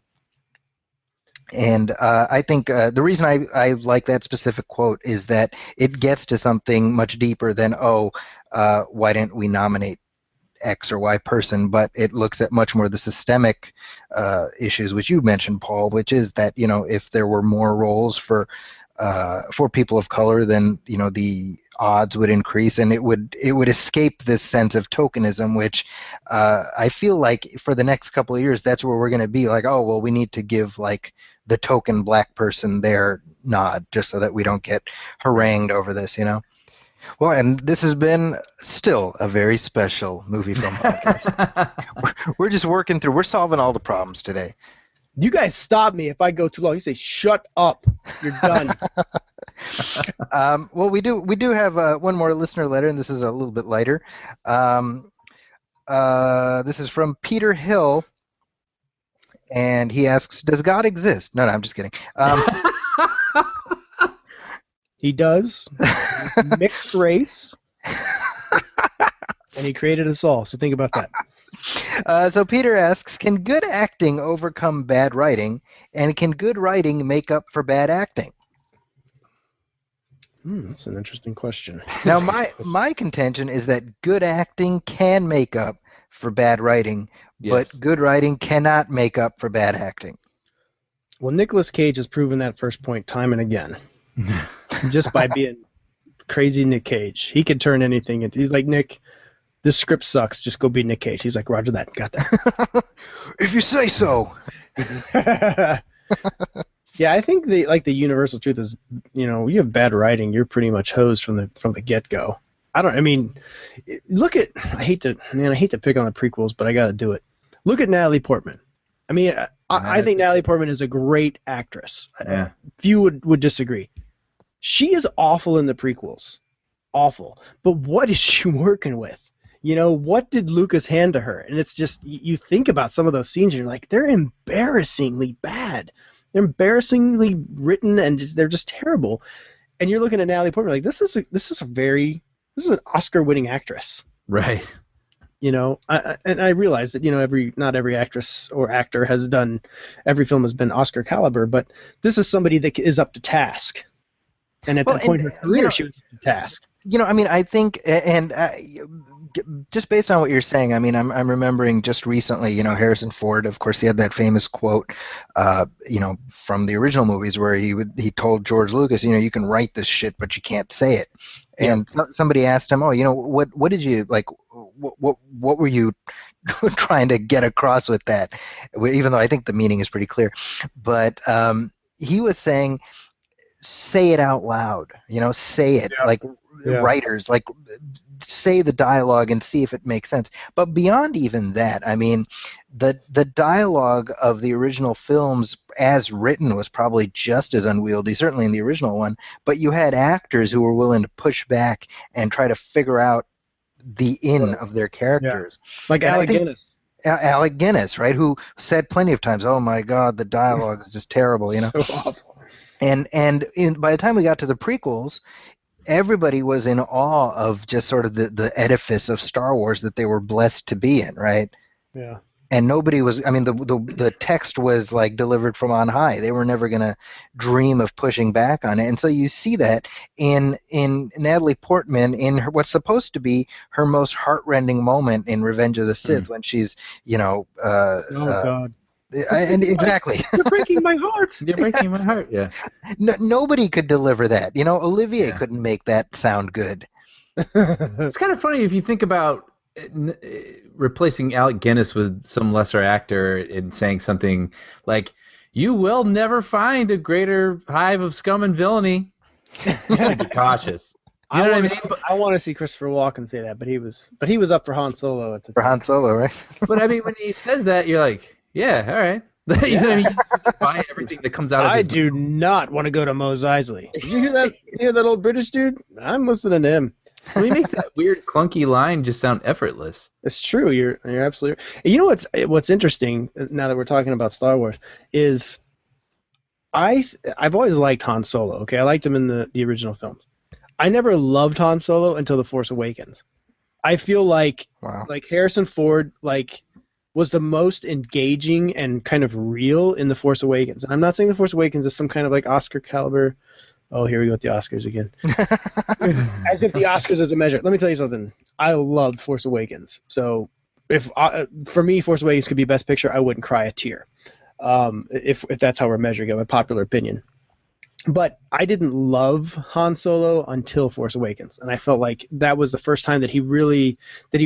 And I think the reason I like that specific quote is that it gets to something much deeper than, why didn't we nominate X or Y person, but it looks at much more the systemic issues, which you mentioned, Paul, which is that, if there were more roles for people of color, then, the odds would increase, and it would escape this sense of tokenism, which I feel like for the next couple of years, that's where we're going to be like, oh, well, we need to give like the token black person their nod just so that we don't get harangued over this, Well, and this has been still a very special movie film podcast. We're just working through. We're solving all the problems today. You guys stop me if I go too long. You say, "Shut up, you're done." Well, we do have one more listener letter, and this is a little bit lighter. This is from Peter Hill, and he asks, "Does God exist?" No, I'm just kidding. He does. Mixed race. And he created us all, so think about that. So Peter asks, can good acting overcome bad writing, and can good writing make up for bad acting? That's an interesting question. Now, my contention is that good acting can make up for bad writing, but good writing cannot make up for bad acting. Well, Nicolas Cage has proven that first point time and again. Just by being crazy Nick Cage. He can turn anything into... He's like, Nick, this script sucks. Just go be Nick Cage. He's like, roger that. Got that. If you say so. Yeah, I think the universal truth is, you have bad writing, you're pretty much hosed from the get-go. Look at... I hate to pick on the prequels, but I got to do it. Look at Natalie Portman. I mean, I think Natalie Portman is a great actress. Yeah. Few would disagree. She is awful in the prequels. Awful. But what is she working with? What did Lucas hand to her? And it's just, you think about some of those scenes and you're like, they're embarrassingly bad. They're embarrassingly written and they're just terrible. And you're looking at Natalie Portman like, this is an Oscar-winning actress. Right. And I realize that not every actress or actor has done every film has been Oscar caliber, but this is somebody that is up to task. And at that point in her career, she was up to task. I think, and just based on what you're saying, I'm remembering just recently, Harrison Ford, of course, he had that famous quote, from the original movies where he told George Lucas, you can write this shit, but you can't say it. And somebody asked him, what did you like? What were you trying to get across with that? Even though I think the meaning is pretty clear, but he was saying, say it out loud. Say it writers like. Say the dialogue and see if it makes sense. But beyond even that, the dialogue of the original films as written was probably just as unwieldy, certainly in the original one, but you had actors who were willing to push back and try to figure out the of their characters. Yeah. Like Alec Guinness. Alec Guinness, right, who said plenty of times, oh my God, the dialogue is just terrible, So awful. And by the time we got to the prequels, everybody was in awe of just sort of the edifice of Star Wars that they were blessed to be in, right? Yeah. And nobody was, the text was like delivered from on high. They were never going to dream of pushing back on it. And so you see that in Natalie Portman in what's supposed to be her most heartrending moment in Revenge of the Sith when she's, God. And exactly. You're breaking my heart. You're breaking my heart. Yeah. Nobody could deliver that. Olivier couldn't make that sound good. It's kind of funny if you think about replacing Alec Guinness with some lesser actor and saying something like, "You will never find a greater hive of scum and villainy." Be cautious. You know what I mean? I want to see Christopher Walken say that, but he was up for Han Solo at the time. For Han Solo, right? But when he says that, you're like, yeah, all right. You know what I mean? You just buy everything that comes out of his mouth. I do not want to go to Mos Eisley. Did you hear that? You hear that old British dude? I'm listening to him. He makes that weird clunky line just sound effortless. It's true. You're absolutely right. You know what's interesting now that we're talking about Star Wars is I've always liked Han Solo. Okay, I liked him in the original films. I never loved Han Solo until The Force Awakens. I feel like Harrison Ford was the most engaging and kind of real in The Force Awakens. And I'm not saying The Force Awakens is some kind of Oscar caliber. Oh, here we go with the Oscars again. As if the Oscars is a measure. Let me tell you something. I loved Force Awakens. So if for me, Force Awakens could be Best Picture, I wouldn't cry a tear. If that's how we're measuring it, my popular opinion. But I didn't love Han Solo until Force Awakens, and I felt like that was the first time that he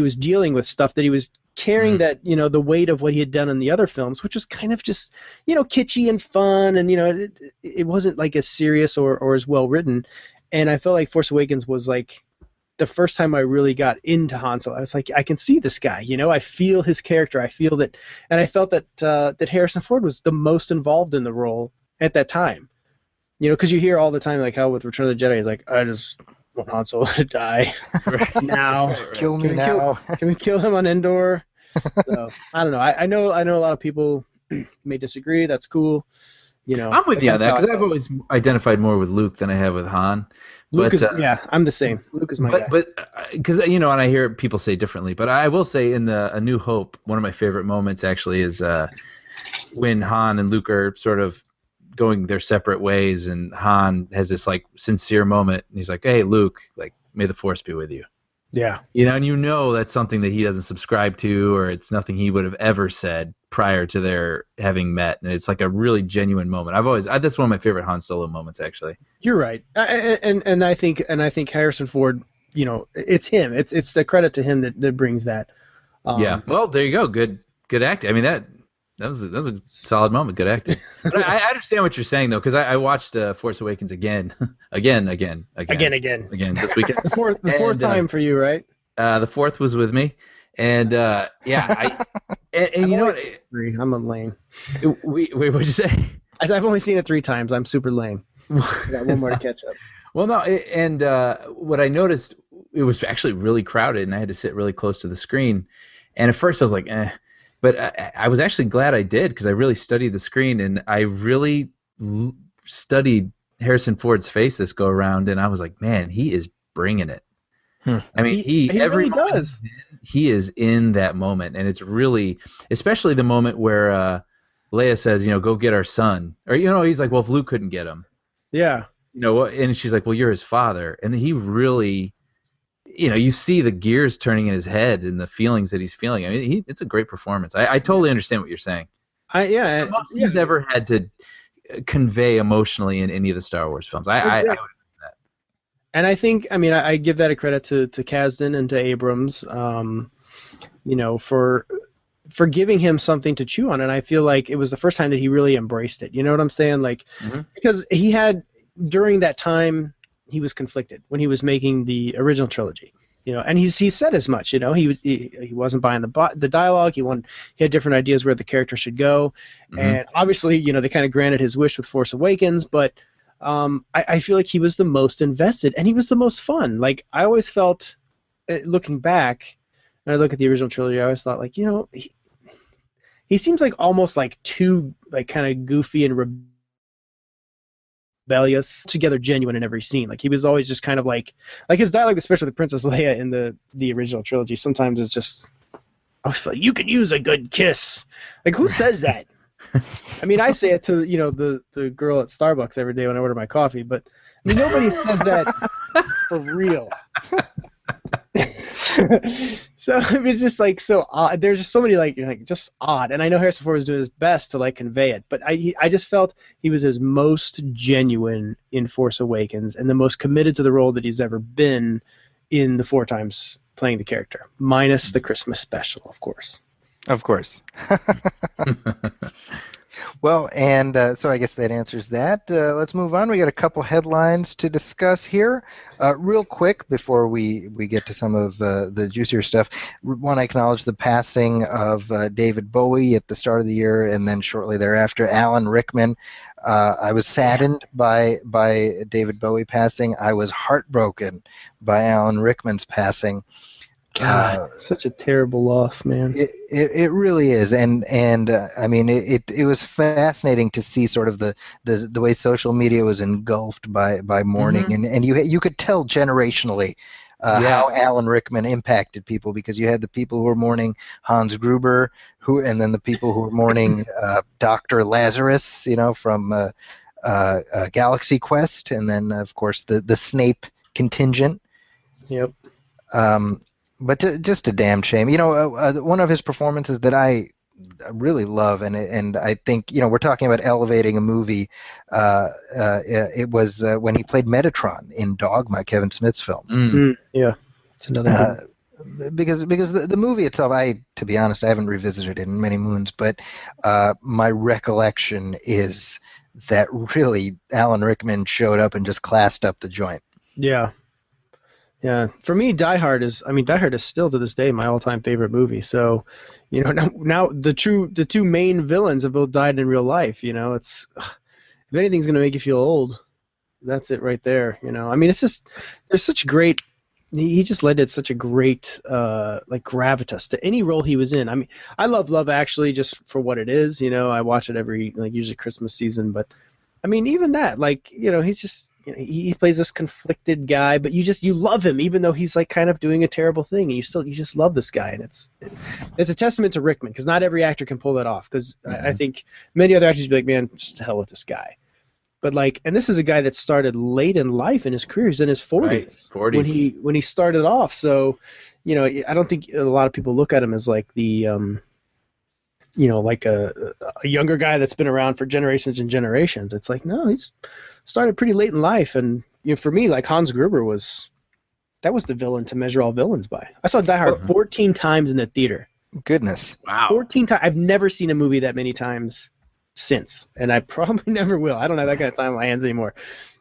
was dealing with stuff that he was carrying that the weight of what he had done in the other films, which was kind of just kitschy and fun, and it wasn't as serious or as well written. And I felt like Force Awakens was the first time I really got into Han Solo. I was like, I can see this guy, I feel his character, I feel that, and I felt that Harrison Ford was the most involved in the role at that time. Because you hear all the time how with Return of the Jedi, he's like, I just want Han Solo to die now. Kill me now. Can we kill him on Endor? So, I don't know. I know a lot of people may disagree. That's cool. I'm with you on that because I've always identified more with Luke than I have with Han. Luke is I'm the same. Luke is my guy. But because and I hear people say differently, but I will say in A New Hope, one of my favorite moments actually is when Han and Luke are sort of going their separate ways, and Han has this like sincere moment, and he's like, "Hey, Luke, like may the Force be with you." Yeah. And that's something that he doesn't subscribe to, or it's nothing he would have ever said prior to their having met, and it's like a really genuine moment. That's one of my favorite Han Solo moments, actually. You're right, and I think Harrison Ford, it's him. It's the credit to him that brings that. Yeah. Well, there you go. Good acting. I mean that was a solid moment. Good acting. But I understand what you're saying though, because I watched Force Awakens again this weekend. The fourth time for you, right? The fourth was with me, and and you know what? I'm a lame. Wait, what'd you say? I've only seen it 3 times. I'm super lame. I got one more to catch up. Well, no, what I noticed, it was actually really crowded, and I had to sit really close to the screen. And at first I was like, eh. But I was actually glad I did, because I really studied the screen, and I really studied Harrison Ford's face this go around, and I was like, man, he is bringing it. I mean, he really does. He is in that moment, and it's really, especially the moment where Leia says, go get our son. Or, he's like, well, if Luke couldn't get him. Yeah. And she's like, well, you're his father. And he really, you see the gears turning in his head and the feelings that he's feeling. I mean, it's a great performance. I totally understand what you're saying. The most he's ever had to convey emotionally in any of the Star Wars films. I would agree with that. And I think, I give that a credit to Kasdan and to Abrams, for giving him something to chew on. And I feel like it was the first time that he really embraced it. You know what I'm saying? Like, because he had, during that time, he was conflicted when he was making the original trilogy, and he said as much. He wasn't buying the dialogue. He had different ideas where the character should go, and obviously, they kind of granted his wish with Force Awakens. But I feel like he was the most invested, and he was the most fun. Like, I always felt, looking back, when I look at the original trilogy, I always thought, like, he seems like almost like too like kind of goofy and rebellious, together genuine in every scene. Like, he was always just kind of like his dialogue, especially with Princess Leia in the original trilogy, sometimes is just, I was like, you could use a good kiss. Like, who says that? I mean, I say it to the girl at Starbucks every day when I order my coffee, but I mean, nobody says that for real. So it's just like so odd. There's just so many like just odd, and I know Harrison Ford was doing his best to like convey it, but I just felt he was his most genuine in Force Awakens and the most committed to the role that he's ever been in the 4 times playing the character, minus the Christmas special, of course. Of course. Well, and so I guess that answers that. Let's move on. We got a couple headlines to discuss here. Real quick, before we get to some of the juicier stuff, want to acknowledge the passing of David Bowie at the start of the year, and then shortly thereafter, Alan Rickman. I was saddened by David Bowie passing. I was heartbroken by Alan Rickman's passing. God, such a terrible loss, man. It really is, and I mean it was fascinating to see sort of the way social media was engulfed by mourning, and you could tell generationally how Alan Rickman impacted people, because you had the people who were mourning Hans Gruber, and then the people who were mourning Dr. Lazarus, from Galaxy Quest, and then of course the Snape contingent. Yep. But just a damn shame. One of his performances that I really love, and I think, we're talking about elevating a movie. It was when he played Metatron in Dogma, Kevin Smith's film. Yeah, it's another because the movie itself, to be honest, I haven't revisited it in many moons, but my recollection is that really Alan Rickman showed up and just classed up the joint. Yeah. Yeah, for me, Die Hard is still to this day my all-time favorite movie. So, now the two main villains have both died in real life. It's, if anything's gonna make you feel old, that's it right there. I mean, it's just, there's such great he just led it such a great like gravitas to any role he was in. I mean, I love Love Actually just for what it is. You know, I watch it every like usually Christmas season, but I mean even that, like, you know, he's just, you know, he plays this conflicted guy, but you love him even though he's like kind of doing a terrible thing, and you just love this guy, and it's a testament to Rickman, because not every actor can pull that off. Because I think many other actors would be like, man, just to hell with this guy. But like, and this is a guy that started late in life in his career. He's in his 40s, Right, 40s. when he started off. So, you know, I don't think a lot of people look at him as like the, you know, like a younger guy that's been around for generations and generations. It's like, no, he's started pretty late in life. And you know, for me, like Hans Gruber was the villain to measure all villains by. I saw Die Hard 14 times in the theater. Goodness. Wow. 14 times. I've never seen a movie that many times since, and I probably never will. I don't have that kind of time on my hands anymore.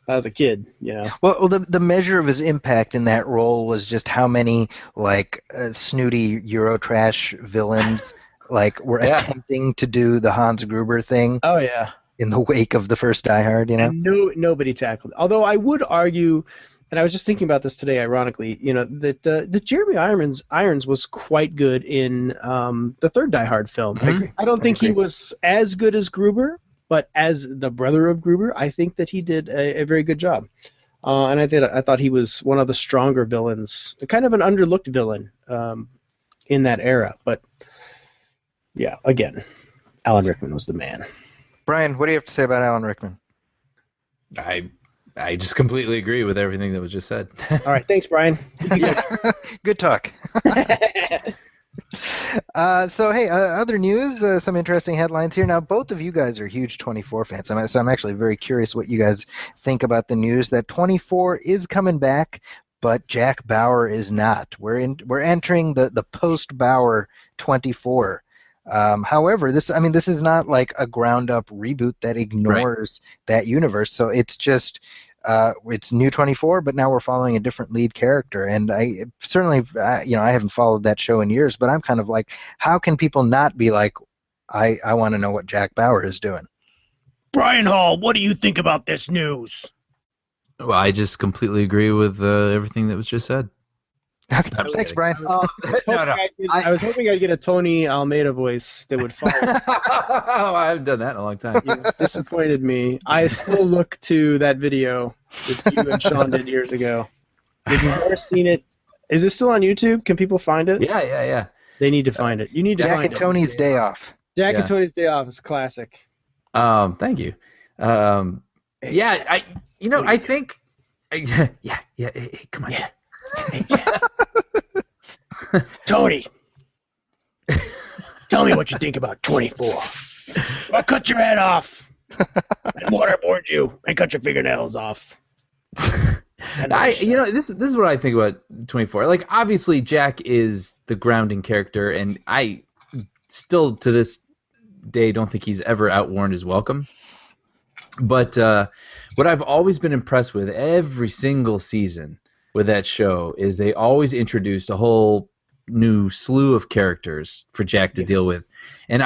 I was a kid, you know. Well, the measure of his impact in that role was just how many like snooty Eurotrash villains like were attempting to do the Hans Gruber thing. Oh yeah. In the wake of the first Die Hard, you know. And nobody tackled it. Although I would argue, and I was just thinking about this today, ironically, you know, that Jeremy Irons was quite good in the third Die Hard film. Mhm. I don't think he was as good as Gruber, but as the brother of Gruber, I think that he did a very good job. And I thought he was one of the stronger villains, kind of an underlooked villain in that era. But yeah, again, Alan Rickman was the man. Brian, what do you have to say about Alan Rickman? I just completely agree with everything that was just said. All right, thanks, Brian. Yeah, good talk. So, hey, other news, some interesting headlines here. Now, both of you guys are huge 24 fans, so I'm actually very curious what you guys think about the news that 24 is coming back, but Jack Bauer is not. We're entering the post-Bauer 24. However, this is not like a ground-up reboot that ignores that universe. So it's just it's new 24, but now we're following a different lead character. And I certainly, you know, I haven't followed that show in years, but I'm kind of like, how can people not be like, I want to know what Jack Bauer is doing? Brian Hall, what do you think about this news? Well, I just completely agree with everything that was just said. Okay, thanks, Brian. I was hoping I'd get a Tony Almeida voice that would follow. I haven't done that in a long time. You disappointed me. I still look to that video that you and Sean did years ago. If you've never seen it, is it still on YouTube? Can people find it? Yeah. They need to find it. You need to Jack find and it. Tony's Day Off. Jack and Tony's Day Off is classic. Thank you. I think. Hey, come on, Jack. Tony, tell me what you think about 24. I'll cut your head off and waterboard you and cut your fingernails off. This is what I think about 24. Like, obviously, Jack is the grounding character, and I still to this day don't think he's ever outworn his welcome. But what I've always been impressed with every single season with that show is they always introduced a whole new slew of characters for Jack to deal with. And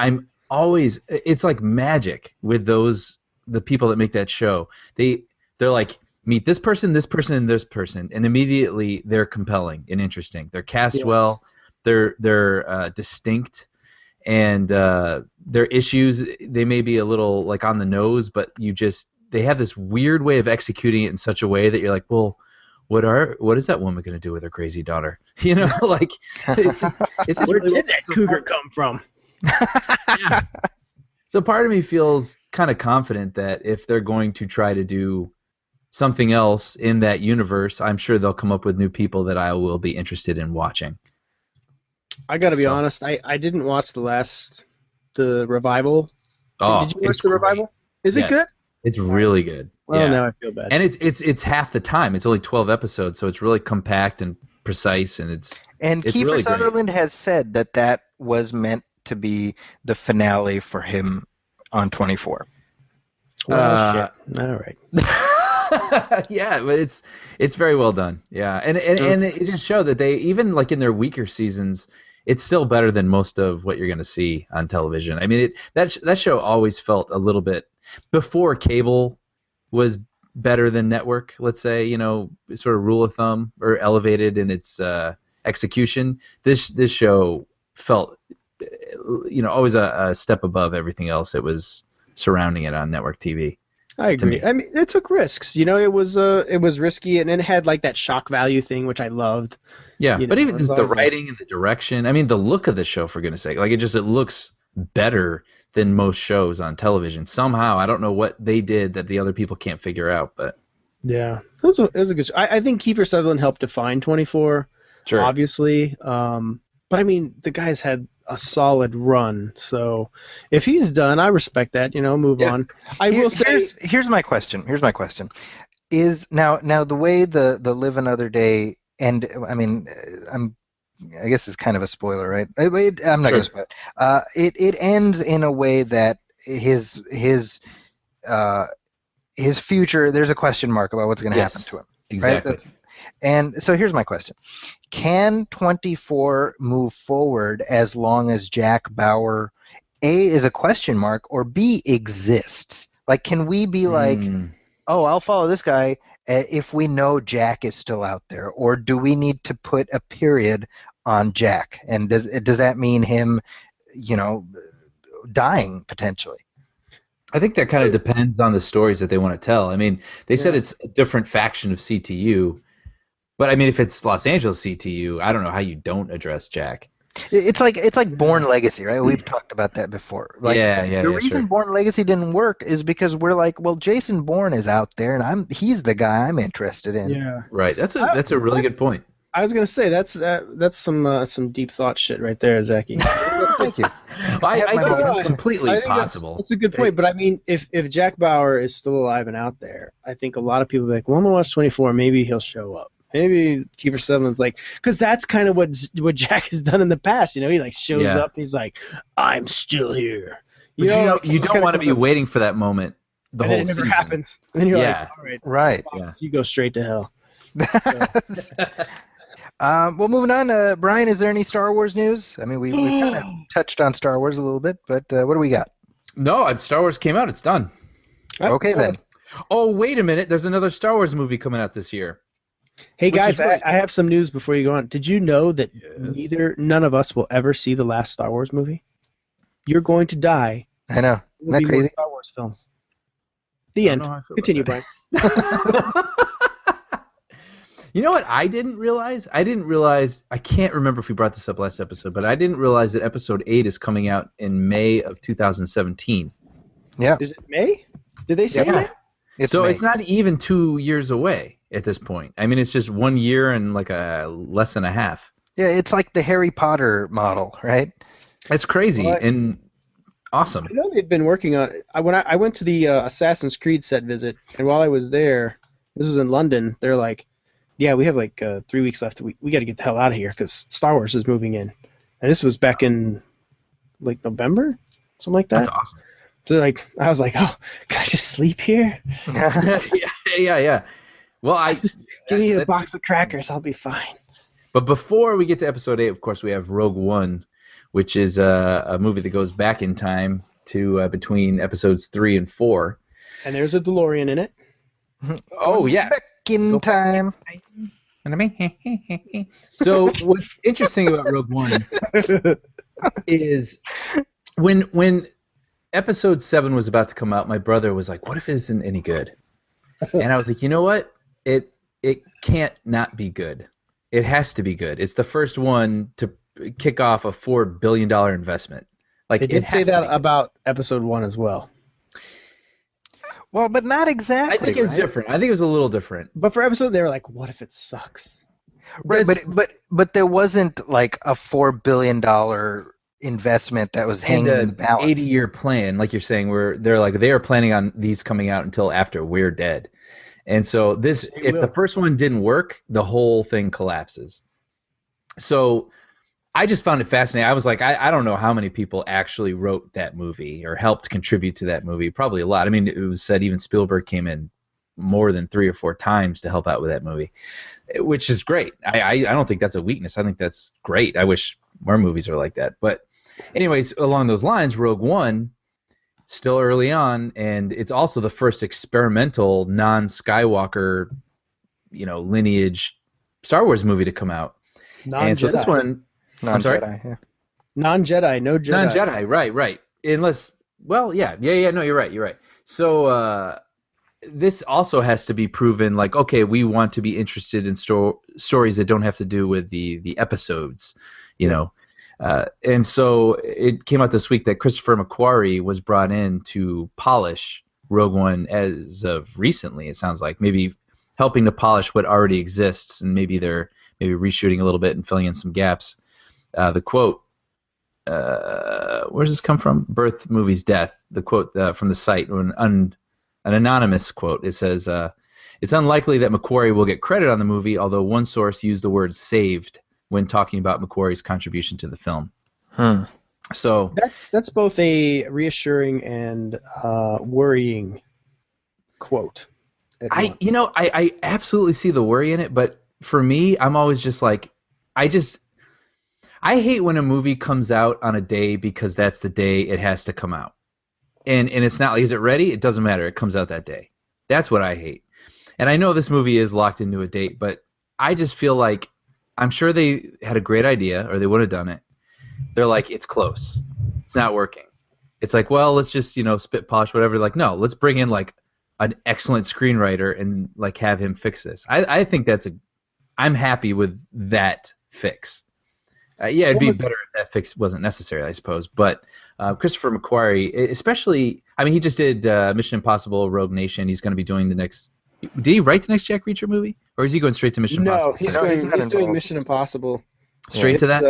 it's like magic with the people that make that show. They're like, meet this person, and this person, and immediately they're compelling and interesting. They're cast well, they're distinct, and their issues, they may be a little like on the nose, but they have this weird way of executing it in such a way that you're like, well, what is that woman going to do with her crazy daughter? You know, like it's where did that cougar come from? Yeah. So part of me feels kind of confident that if they're going to try to do something else in that universe, I'm sure they'll come up with new people that I will be interested in watching. I got to be honest. I didn't watch the revival. Oh, did you watch the revival? Is it good? It's really good. Well, now I feel bad. And it's half the time. It's only 12 episodes, so it's really compact and precise, and it's Kiefer really Sutherland has said that was meant to be the finale for him on 24. Well, shit. All right. Yeah, but it's very well done. Yeah, and it just showed that they, even like in their weaker seasons, it's still better than most of what you're going to see on television. I mean, that show always felt a little bit, before cable was better than network, let's say, sort of rule of thumb or elevated in its execution. This show felt, always a step above everything else that was surrounding it on network TV. I agree. I mean, it took risks. It was risky, and it had like that shock value thing, which I loved. Yeah, but even just the writing and the direction. I mean, the look of the show, for goodness sake, like it looks better than most shows on television. Somehow, I don't know what they did that the other people can't figure out, but yeah, it was a good show. I think Kiefer Sutherland helped define 24. Sure. Obviously, but I mean, the guy's had a solid run, so if he's done, I respect that. Move on. I will say, here's my question. Is now the way the Live Another Day end? I mean, I guess it's kind of a spoiler, right? I'm not going to spoil it. It ends in a way that his future. There's a question mark about what's going to happen to him. Exactly. Right? And so here's my question. Can 24 move forward as long as Jack Bauer, A, is a question mark, or B, exists? Like, can we be like, oh, I'll follow this guy if we know Jack is still out there? Or do we need to put a period on Jack? And does that mean him, dying potentially? I think that kind of depends on the stories that they want to tell. I mean, they said it's a different faction of CTU. But I mean, if it's Los Angeles CTU, I don't know how you don't address Jack. It's like Bourne Legacy, right? We've talked about that before. Like, the reason Bourne Legacy didn't work is because we're like, well, Jason Bourne is out there, and he's the guy I'm interested in. Yeah, right. That's a really good point. I was gonna say that's some deep thought shit right there, Zachy. Thank you. I think it's completely possible. That's a good point, but I mean, if Jack Bauer is still alive and out there, I think a lot of people will be like, well, I'm gonna watch 24. Maybe he'll show up. Maybe Kiefer Sutherland's like, because that's kind of what Jack has done in the past. He like shows up. He's like, I'm still here. You don't want to be waiting for that moment the whole season. It never happens. And then you're like, all right. Fox, you go straight to hell. Well, moving on. Brian, is there any Star Wars news? I mean, we kind of touched on Star Wars a little bit, but what do we got? No, Star Wars came out. It's done. Okay, then. Oh, wait a minute. There's another Star Wars movie coming out this year. Hey guys, I have some news before you go on. Did you know that none of us will ever see the last Star Wars movie? You're going to die. I know. Isn't that crazy? Star Wars films. The end. Continue, Brian. You know what I didn't realize? I can't remember if we brought this up last episode, but I didn't realize that episode 8 is coming out in May of 2017. Yeah. Is it May? Did they say May? It's not even 2 years away at this point. I mean, it's just 1 year and like less than a half. Yeah, it's like the Harry Potter model, right? It's crazy and awesome. I know they've been working on it. When I went to the Assassin's Creed set visit, and while I was there, this was in London, they're like, yeah, we have like 3 weeks left. We got to get the hell out of here because Star Wars is moving in. And this was back in like November, something like that. That's awesome. So like, I was like, oh, can I just sleep here? Yeah. Well, just give me a box of crackers. I'll be fine. But before we get to episode 8, of course, we have Rogue One, which is a movie that goes back in time to between episodes 3 and 4. And there's a DeLorean in it. Oh, yeah. Back in time. So what's interesting about Rogue One is when episode 7 was about to come out, my brother was like, what if it isn't any good? And I was like, you know what? It can't not be good. It has to be good. It's the first one to kick off a $4 billion investment. Like, they did say that about episode 1 as well. Well, but not exactly. I think it was different. I think it was a little different. But for episode, they were like, what if it sucks? Right, but there wasn't like a $4 billion investment that was hanging in the balance. 80-year plan, like you're saying, where they are planning on these coming out until after we're dead. And so if the first one didn't work, the whole thing collapses. So I just found it fascinating. I was like, I don't know how many people actually wrote that movie or helped contribute to that movie. Probably a lot. I mean, it was said even Spielberg came in more than 3 or 4 times to help out with that movie, which is great. I don't think that's a weakness. I think that's great. I wish more movies are like that. But anyways, along those lines, Rogue One, still early on, and it's also the first experimental non-Skywalker, lineage Star Wars movie to come out. And so this one, I'm sorry, Non-Jedi, yeah. Non-Jedi, no Jedi. non-Jedi, right. Unless, well, yeah, no, you're right. So this also has to be proven, like, okay, we want to be interested in stories that don't have to do with the episodes, and so it came out this week that Christopher McQuarrie was brought in to polish Rogue One as of recently. It sounds like maybe helping to polish what already exists, and maybe they're reshooting a little bit and filling in some gaps. The quote, where does this come from? Birth Movies Death. The quote from the site, an anonymous quote. It says, it's unlikely that McQuarrie will get credit on the movie, although one source used the word saved when talking about McQuarrie's contribution to the film. So that's both a reassuring and worrying quote. I absolutely see the worry in it, but for me, I'm always just like, I hate when a movie comes out on a day because that's the day it has to come out. And it's not like, is it ready? It doesn't matter. It comes out that day. That's what I hate. And I know this movie is locked into a date, but I just feel like, I'm sure they had a great idea, or they would have done it. They're like, it's close. It's not working. It's like, well, let's just, spit polish, whatever. Like, no, let's bring in like an excellent screenwriter and like have him fix this. I think I'm happy with that fix. It'd be better if that fix wasn't necessary, I suppose. But Christopher McQuarrie, especially, he just did Mission Impossible: Rogue Nation. He's going to be doing the next. Did he write the next Jack Reacher movie, or is he going straight to Mission Impossible? No, he's doing Mission Impossible. Straight to that.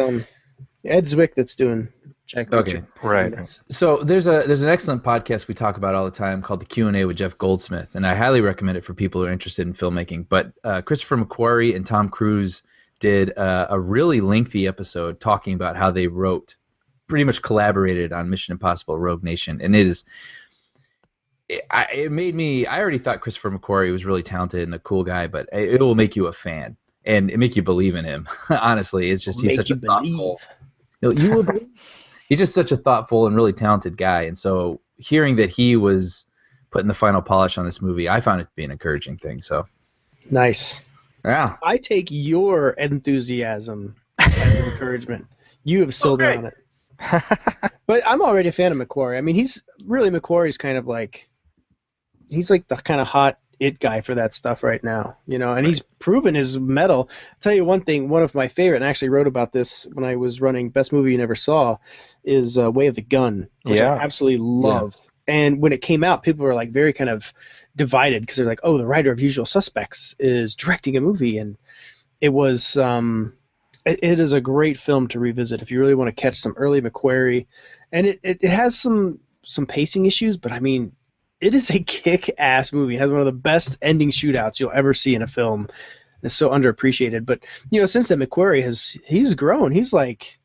Ed Zwick that's doing Jack Reacher. Okay, right. So there's an excellent podcast we talk about all the time called the Q&A with Jeff Goldsmith, and I highly recommend it for people who are interested in filmmaking. But Christopher McQuarrie and Tom Cruise did a really lengthy episode talking about how they pretty much collaborated on Mission Impossible: Rogue Nation, and it made me. I already thought Christopher McQuarrie was really talented and a cool guy, but it will make you a fan and it make you believe in him. Honestly, it's just he's such a thoughtful. You will believe. He's just such a thoughtful and really talented guy, and so hearing that he was putting the final polish on this movie, I found it to be an encouraging thing. So nice. Yeah. I take your enthusiasm as encouragement. You have sold me on it. But I'm already a fan of McQuarrie. He's really McQuarrie's kind of like. He's like the kind of hot it guy for that stuff right now, and he's proven his mettle. I'll tell you one thing, one of my favorite, and I actually wrote about this when I was running Best Movie You Never Saw, is Way of the Gun, which I absolutely love. Yeah. And when it came out, people were like very kind of divided because they're like, oh, the writer of Usual Suspects is directing a movie. And it was it is a great film to revisit if you really want to catch some early McQuarrie. And it has some pacing issues, but it is a kick-ass movie. It has one of the best ending shootouts you'll ever see in a film. It's so underappreciated. But, since then, McQuarrie he's grown. He's like,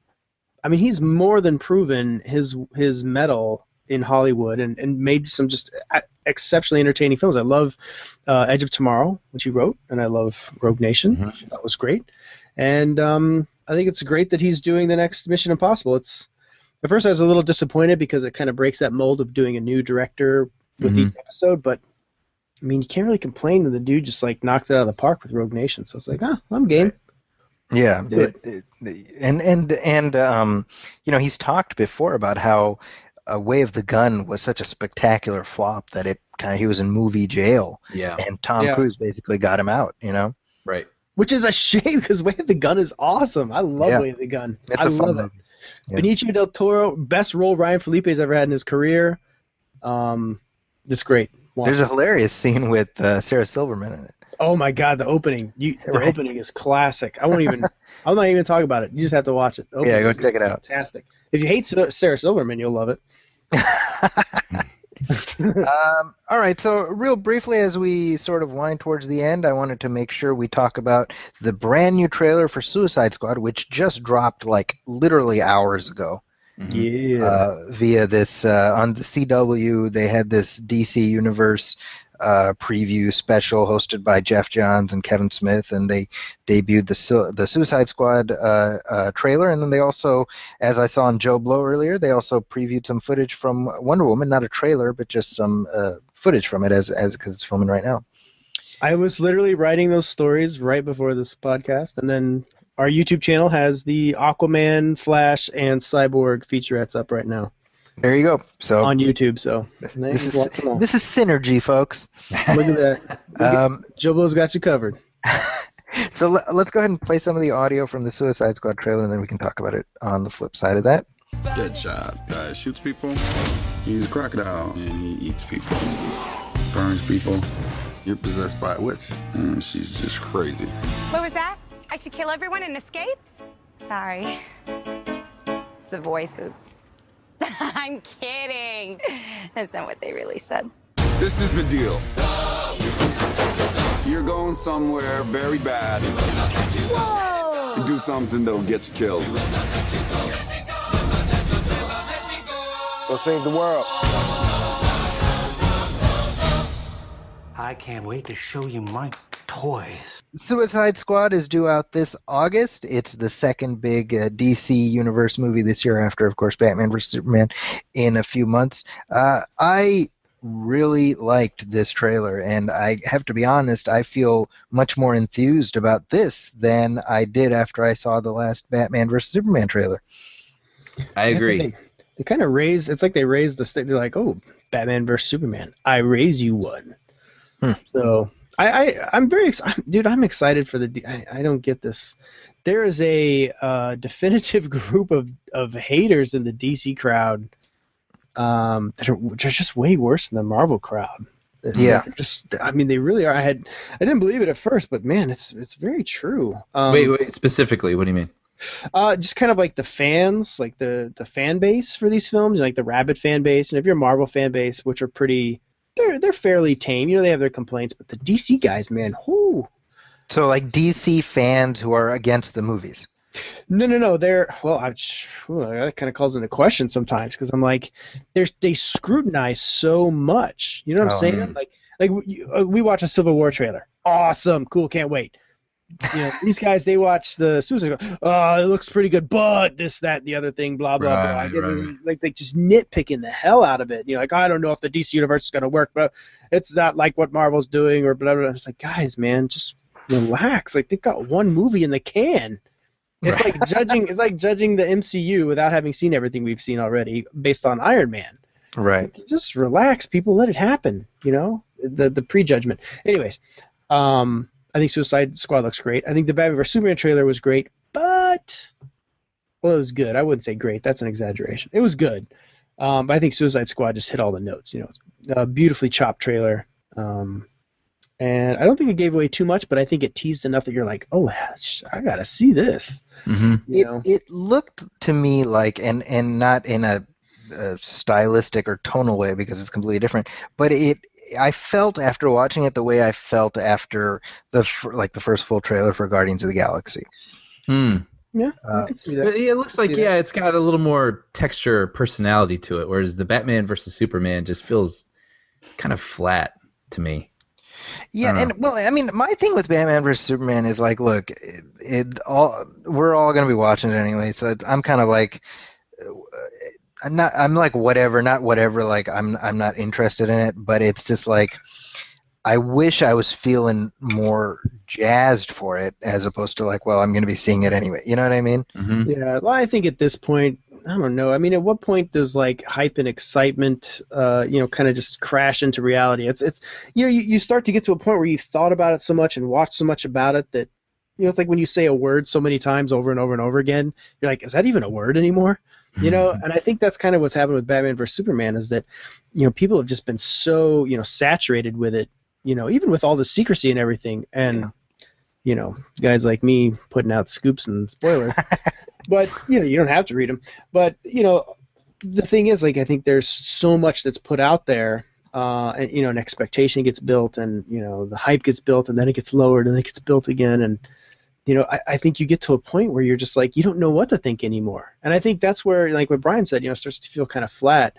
he's more than proven his mettle in Hollywood and made some just exceptionally entertaining films. I love Edge of Tomorrow, which he wrote, and I love Rogue Nation. Mm-hmm. That was great. And I think it's great that he's doing the next Mission Impossible. At first I was a little disappointed because it kind of breaks that mold of doing a new director with each episode, but you can't really complain when the dude just like knocked it out of the park with Rogue Nation. So it's like, I'm game. Yeah, he's talked before about how Way of the Gun was such a spectacular flop that he was in movie jail. Yeah, and Tom Cruise basically got him out. Right. Which is a shame because Way of the Gun is awesome. I love Way of the Gun. It's a fun movie. Yeah. Benicio del Toro, best role Ryan Felipe's ever had in his career. It's great. There's a hilarious scene with Sarah Silverman in it. Oh my God, the opening! The opening is classic. I'm not even gonna talk about it. You just have to watch it. Yeah, go check it out. Fantastic. If you hate Sarah Silverman, you'll love it. All right, so real briefly as we sort of wind towards the end, I wanted to make sure we talk about the brand new trailer for Suicide Squad, which just dropped like literally hours ago. Yeah. Via this on the CW, they had this DC Universe preview special hosted by Jeff Johns and Kevin Smith, and they debuted the Suicide Squad trailer, and then they also, as I saw on Joe Blow earlier, they also previewed some footage from Wonder Woman, not a trailer, but just some footage from it as because it's filming right now. I was literally writing those stories right before this podcast, and then our YouTube channel has the Aquaman, Flash, and Cyborg featurettes up right now. There you go. So on YouTube. So this is synergy, folks. Look at that. Joe Blow's got you covered. So let's go ahead and play some of the audio from the Suicide Squad trailer, and then we can talk about it on the flip side of that. Deadshot. Guy shoots people. He's a crocodile, and he eats people. Burns people. You're possessed by a witch, and she's just crazy. What was that? I should kill everyone and escape? Sorry. The voices. I'm kidding. That's not what they really said. This is the deal. You're going somewhere very bad. Whoa! To do something that'll get you killed. Let's go save the world. I can't wait to show you my toys. Suicide Squad is due out this August. It's the second big DC Universe movie this year after, of course, Batman vs. Superman in a few months. I really liked this trailer, and I have to be honest, I feel much more enthused about this than I did after I saw the last Batman vs. Superman trailer. I agree. They kind of raise, it's like they raise the stake. They're like, oh, Batman vs. Superman, I raise you one. So I'm very excited, dude. I'm excited for I don't get this. There is a definitive group of haters in the DC crowd that are just way worse than the Marvel crowd. Yeah. I mean, they really are. I didn't believe it at first, but man, it's very true. Wait, specifically, what do you mean? Just kind of like the fans, like the fan base for these films, like the rabid fan base, and if you're a Marvel fan base, which are pretty. They're fairly tame. You know, they have their complaints, but the DC guys, man, whoo. So like DC fans who are against the movies. No. They're that kind of calls into question sometimes because I'm like, they scrutinize so much. You know what I'm saying? Man. Like we watch a Civil War trailer. Awesome, cool, can't wait. You know, these guys, they watch the Suicide Squad. Oh, it looks pretty good, but this, that, and the other thing, blah, blah, blah. Right. Like, they just nitpicking the hell out of it. You know, like, I don't know if the DC universe is going to work, but it's not like what Marvel's doing or blah, blah, blah. It's like, guys, man, just relax. Like, they've got one movie in the can. It's like judging the MCU without having seen everything we've seen already based on Iron Man. Right. Like, just relax, people. Let it happen, you know? The prejudgment. Anyways, I think Suicide Squad looks great. I think the Batman vs. Superman trailer was great, but it was good. I wouldn't say great. That's an exaggeration. It was good. But I think Suicide Squad just hit all the notes. You know, a beautifully chopped trailer. And I don't think it gave away too much, but I think it teased enough that you're like, oh, I got to see this. Mm-hmm. It looked to me like, and not in a stylistic or tonal way because it's completely different, but I felt after watching it the way I felt after the first full trailer for Guardians of the Galaxy. Yeah, I can see that. It looks like it's got a little more texture, personality to it, whereas the Batman versus Superman just feels kind of flat to me. Yeah, and well, I mean, my thing with Batman vs. Superman is like, look, we're all going to be watching it anyway, so I'm kind of like. I'm like whatever, not whatever. Like I'm not interested in it, but it's just like I wish I was feeling more jazzed for it as opposed to like, well, I'm going to be seeing it anyway. You know what I mean? Mm-hmm. Yeah. Well, I think at this point, I don't know. I mean, at what point does like hype and excitement, kind of just crash into reality? It's you start to get to a point where you've thought about it so much and watched so much about it that it's like when you say a word so many times over and over and over again, you're like, is that even a word anymore? And I think that's kind of what's happened with Batman vs. Superman is that, people have just been so, saturated with it, even with all the secrecy and everything. And, guys like me putting out scoops and spoilers. But, you don't have to read them. But, the thing is, like, I think there's so much that's put out there, and, an expectation gets built and, the hype gets built and then it gets lowered and it gets built again. And, I think you get to a point where you're just like, you don't know what to think anymore. And I think that's where, like what Brian said, it starts to feel kind of flat.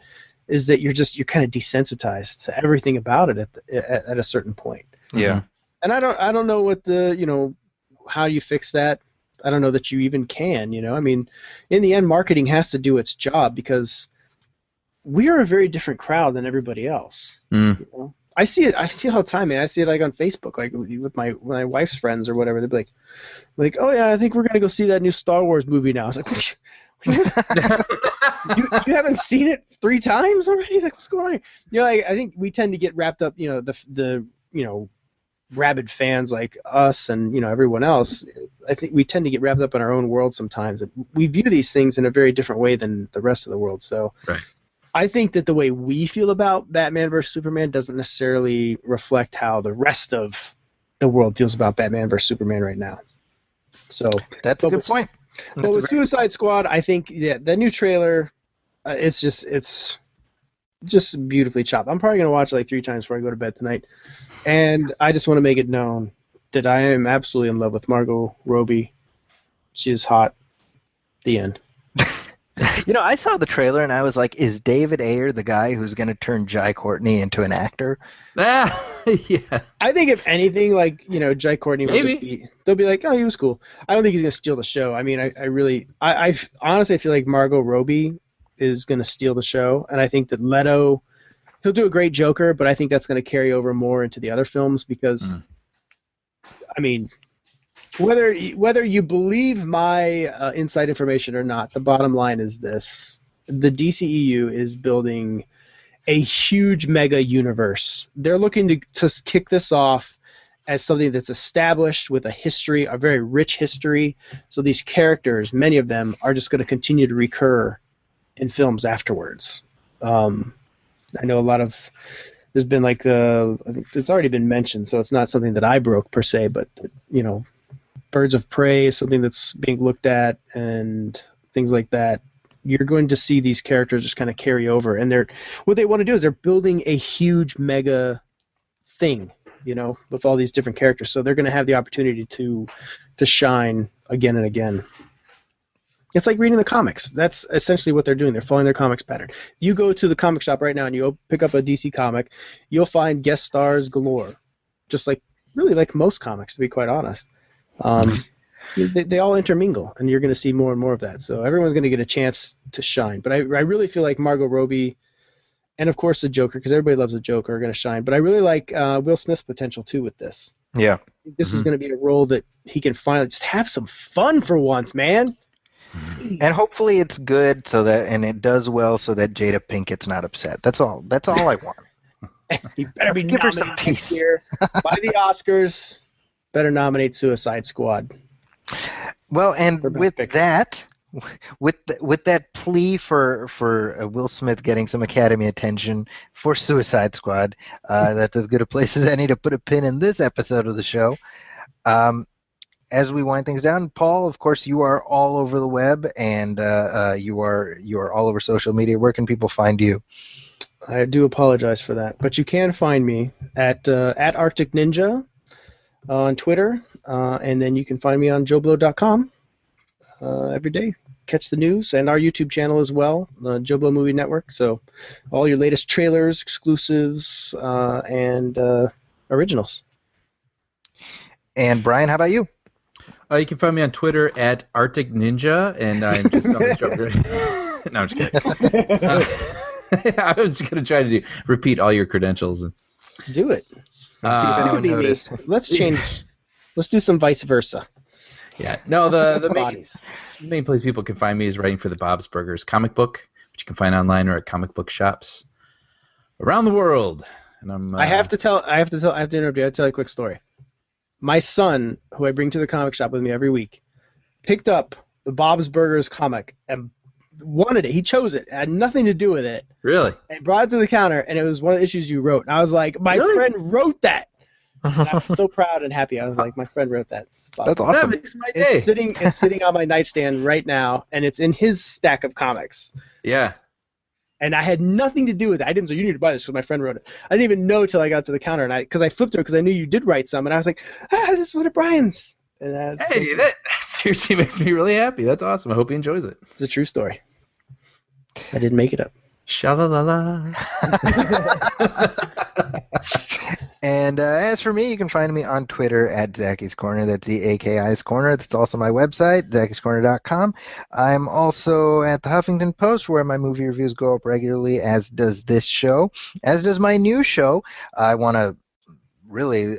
is that you're kind of desensitized to everything about it at a certain point. Yeah. And I don't know what how you fix that. I don't know that you even can, I mean, in the end, marketing has to do its job because we are a very different crowd than everybody else. I see it all the time, man. I see it like on Facebook, like with my wife's friends or whatever. They'd be like, oh yeah, I think we're gonna go see that new Star Wars movie now. I was like, you haven't seen it 3 times already? Like, what's going on? I think we tend to get wrapped up, the rabid fans like us and everyone else. I think we tend to get wrapped up in our own world sometimes. We view these things in a very different way than the rest of the world. So right. I think that the way we feel about Batman vs Superman doesn't necessarily reflect how the rest of the world feels about Batman vs Superman right now. So that's a good point. But with Suicide Squad, I think the new trailer, it's just beautifully chopped. I'm probably gonna watch it like 3 times before I go to bed tonight. And I just want to make it known that I am absolutely in love with Margot Robbie. She's hot. The end. I saw the trailer and I was like, is David Ayer the guy who's going to turn Jai Courtney into an actor? Yeah. I think if anything, Jai Courtney will just be, they'll be like, oh, he was cool. I don't think he's going to steal the show. I mean, I honestly feel like Margot Robbie is going to steal the show. And I think that Leto, he'll do a great Joker, but I think that's going to carry over more into the other films because, I mean, whether you believe my inside information or not, the bottom line is this: the DCEU is building a huge mega universe. They're looking to kick this off as something that's established with a history, a very rich history. So these characters, many of them, are just going to continue to recur in films afterwards. I know there's been I think it's already been mentioned, so it's not something that I broke per se, but Birds of Prey is something that's being looked at and things like that. You're going to see these characters just kind of carry over, and what they want to do is they're building a huge mega thing, with all these different characters. So they're going to have the opportunity to shine again and again. It's like reading the comics. That's essentially what they're doing. They're following their comics pattern. You go to the comic shop right now and you pick up a DC comic, you'll find guest stars galore, just like most comics, to be quite honest. They all intermingle, and you're going to see more and more of that. So everyone's going to get a chance to shine. But I really feel like Margot Robbie, and of course the Joker, because everybody loves the Joker, are going to shine. But I really like Will Smith's potential too with this. Yeah. This is going to be a role that he can finally just have some fun for once, man. And hopefully it's good and it does well so that Jada Pinkett's not upset. That's all I want. He better be give her nominated some peace. next year by the Oscars. Better nominate Suicide Squad. Well, and with that plea for Will Smith getting some Academy attention for Suicide Squad, that's as good a place as any to put a pin in this episode of the show. As we wind things down, Paul, of course, you are all over the web, and you are all over social media. Where can people find you? I do apologize for that, but you can find me at Arctic Ninja on Twitter, and then you can find me on JoeBlow.com every day. Catch the news and our YouTube channel as well, the Joe Blow Movie Network. So all your latest trailers, exclusives, and originals. And Brian, how about you? You can find me on Twitter at Arctic Ninja, and I'm just on the show. No, I'm just kidding. I was just going to try to repeat all your credentials. Do it. See if anyone noticed. Let's change. Let's do some vice versa. Yeah. No, the main place people can find me is writing for the Bob's Burgers comic book, which you can find online or at comic book shops around the world. And I have to interrupt you. I have to tell you a quick story. My son, who I bring to the comic shop with me every week, picked up the Bob's Burgers comic and wanted it. He chose it. It had nothing to do with it. Really? And brought it to the counter, and it was one of the issues you wrote. And I was like, my friend wrote that. And I was so proud and happy. I was like, my friend wrote that. That's awesome. That makes my day. It's sitting on my nightstand right now, and it's in his stack of comics. Yeah. And I had nothing to do with it. I didn't say, you need to buy this because my friend wrote it. I didn't even know till I got to the counter, and because I flipped through because I knew you did write some, and I was like, this is one of Brian's. And hey, that seriously makes me really happy. That's awesome. I hope he enjoys it. It's a true story. I didn't make it up. Sha-la-la-la. And as for me, you can find me on Twitter at Zacky's Corner. That's ZAKI's Corner. That's also my website, ZackysCorner.com. I'm also at the Huffington Post, where my movie reviews go up regularly, as does this show, as does my new show. I want to really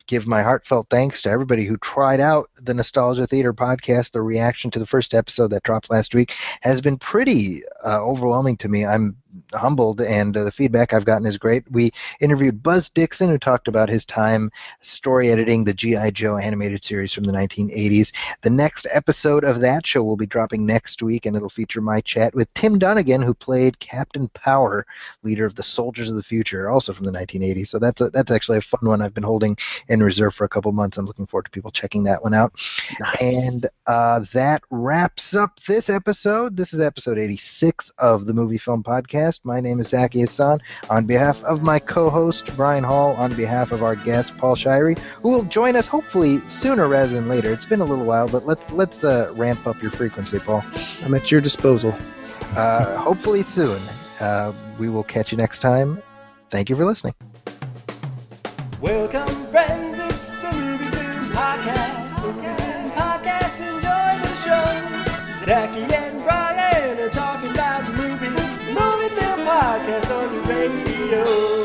give my heartfelt thanks to everybody who tried out the Nostalgia Theater podcast. The reaction to the first episode that dropped last week has been pretty overwhelming to me. I'm humbled, and the feedback I've gotten is great. We interviewed Buzz Dixon, who talked about his time story editing the G.I. Joe animated series from the 1980s. The next episode of that show will be dropping next week, and it'll feature my chat with Tim Dunnigan, who played Captain Power, leader of the Soldiers of the Future, also from the 1980s. So that's actually a fun one I've been holding in reserve for a couple months. I'm looking forward to people checking that one out. Nice. And that wraps up this episode. This is episode 86 of the Movie Film Podcast. My name is Zaki Hassan. On behalf of my co-host, Brian Hall, on behalf of our guest, Paul Shirey, who will join us hopefully sooner rather than later. It's been a little while, but let's ramp up your frequency, Paul. I'm at your disposal. Hopefully soon. We will catch you next time. Thank you for listening. Welcome, friends, it's the Movie Film Podcast. Movie Film Podcast, enjoy the show. Zachy and Brian are talking about movies. Movie Film Podcast on the radio.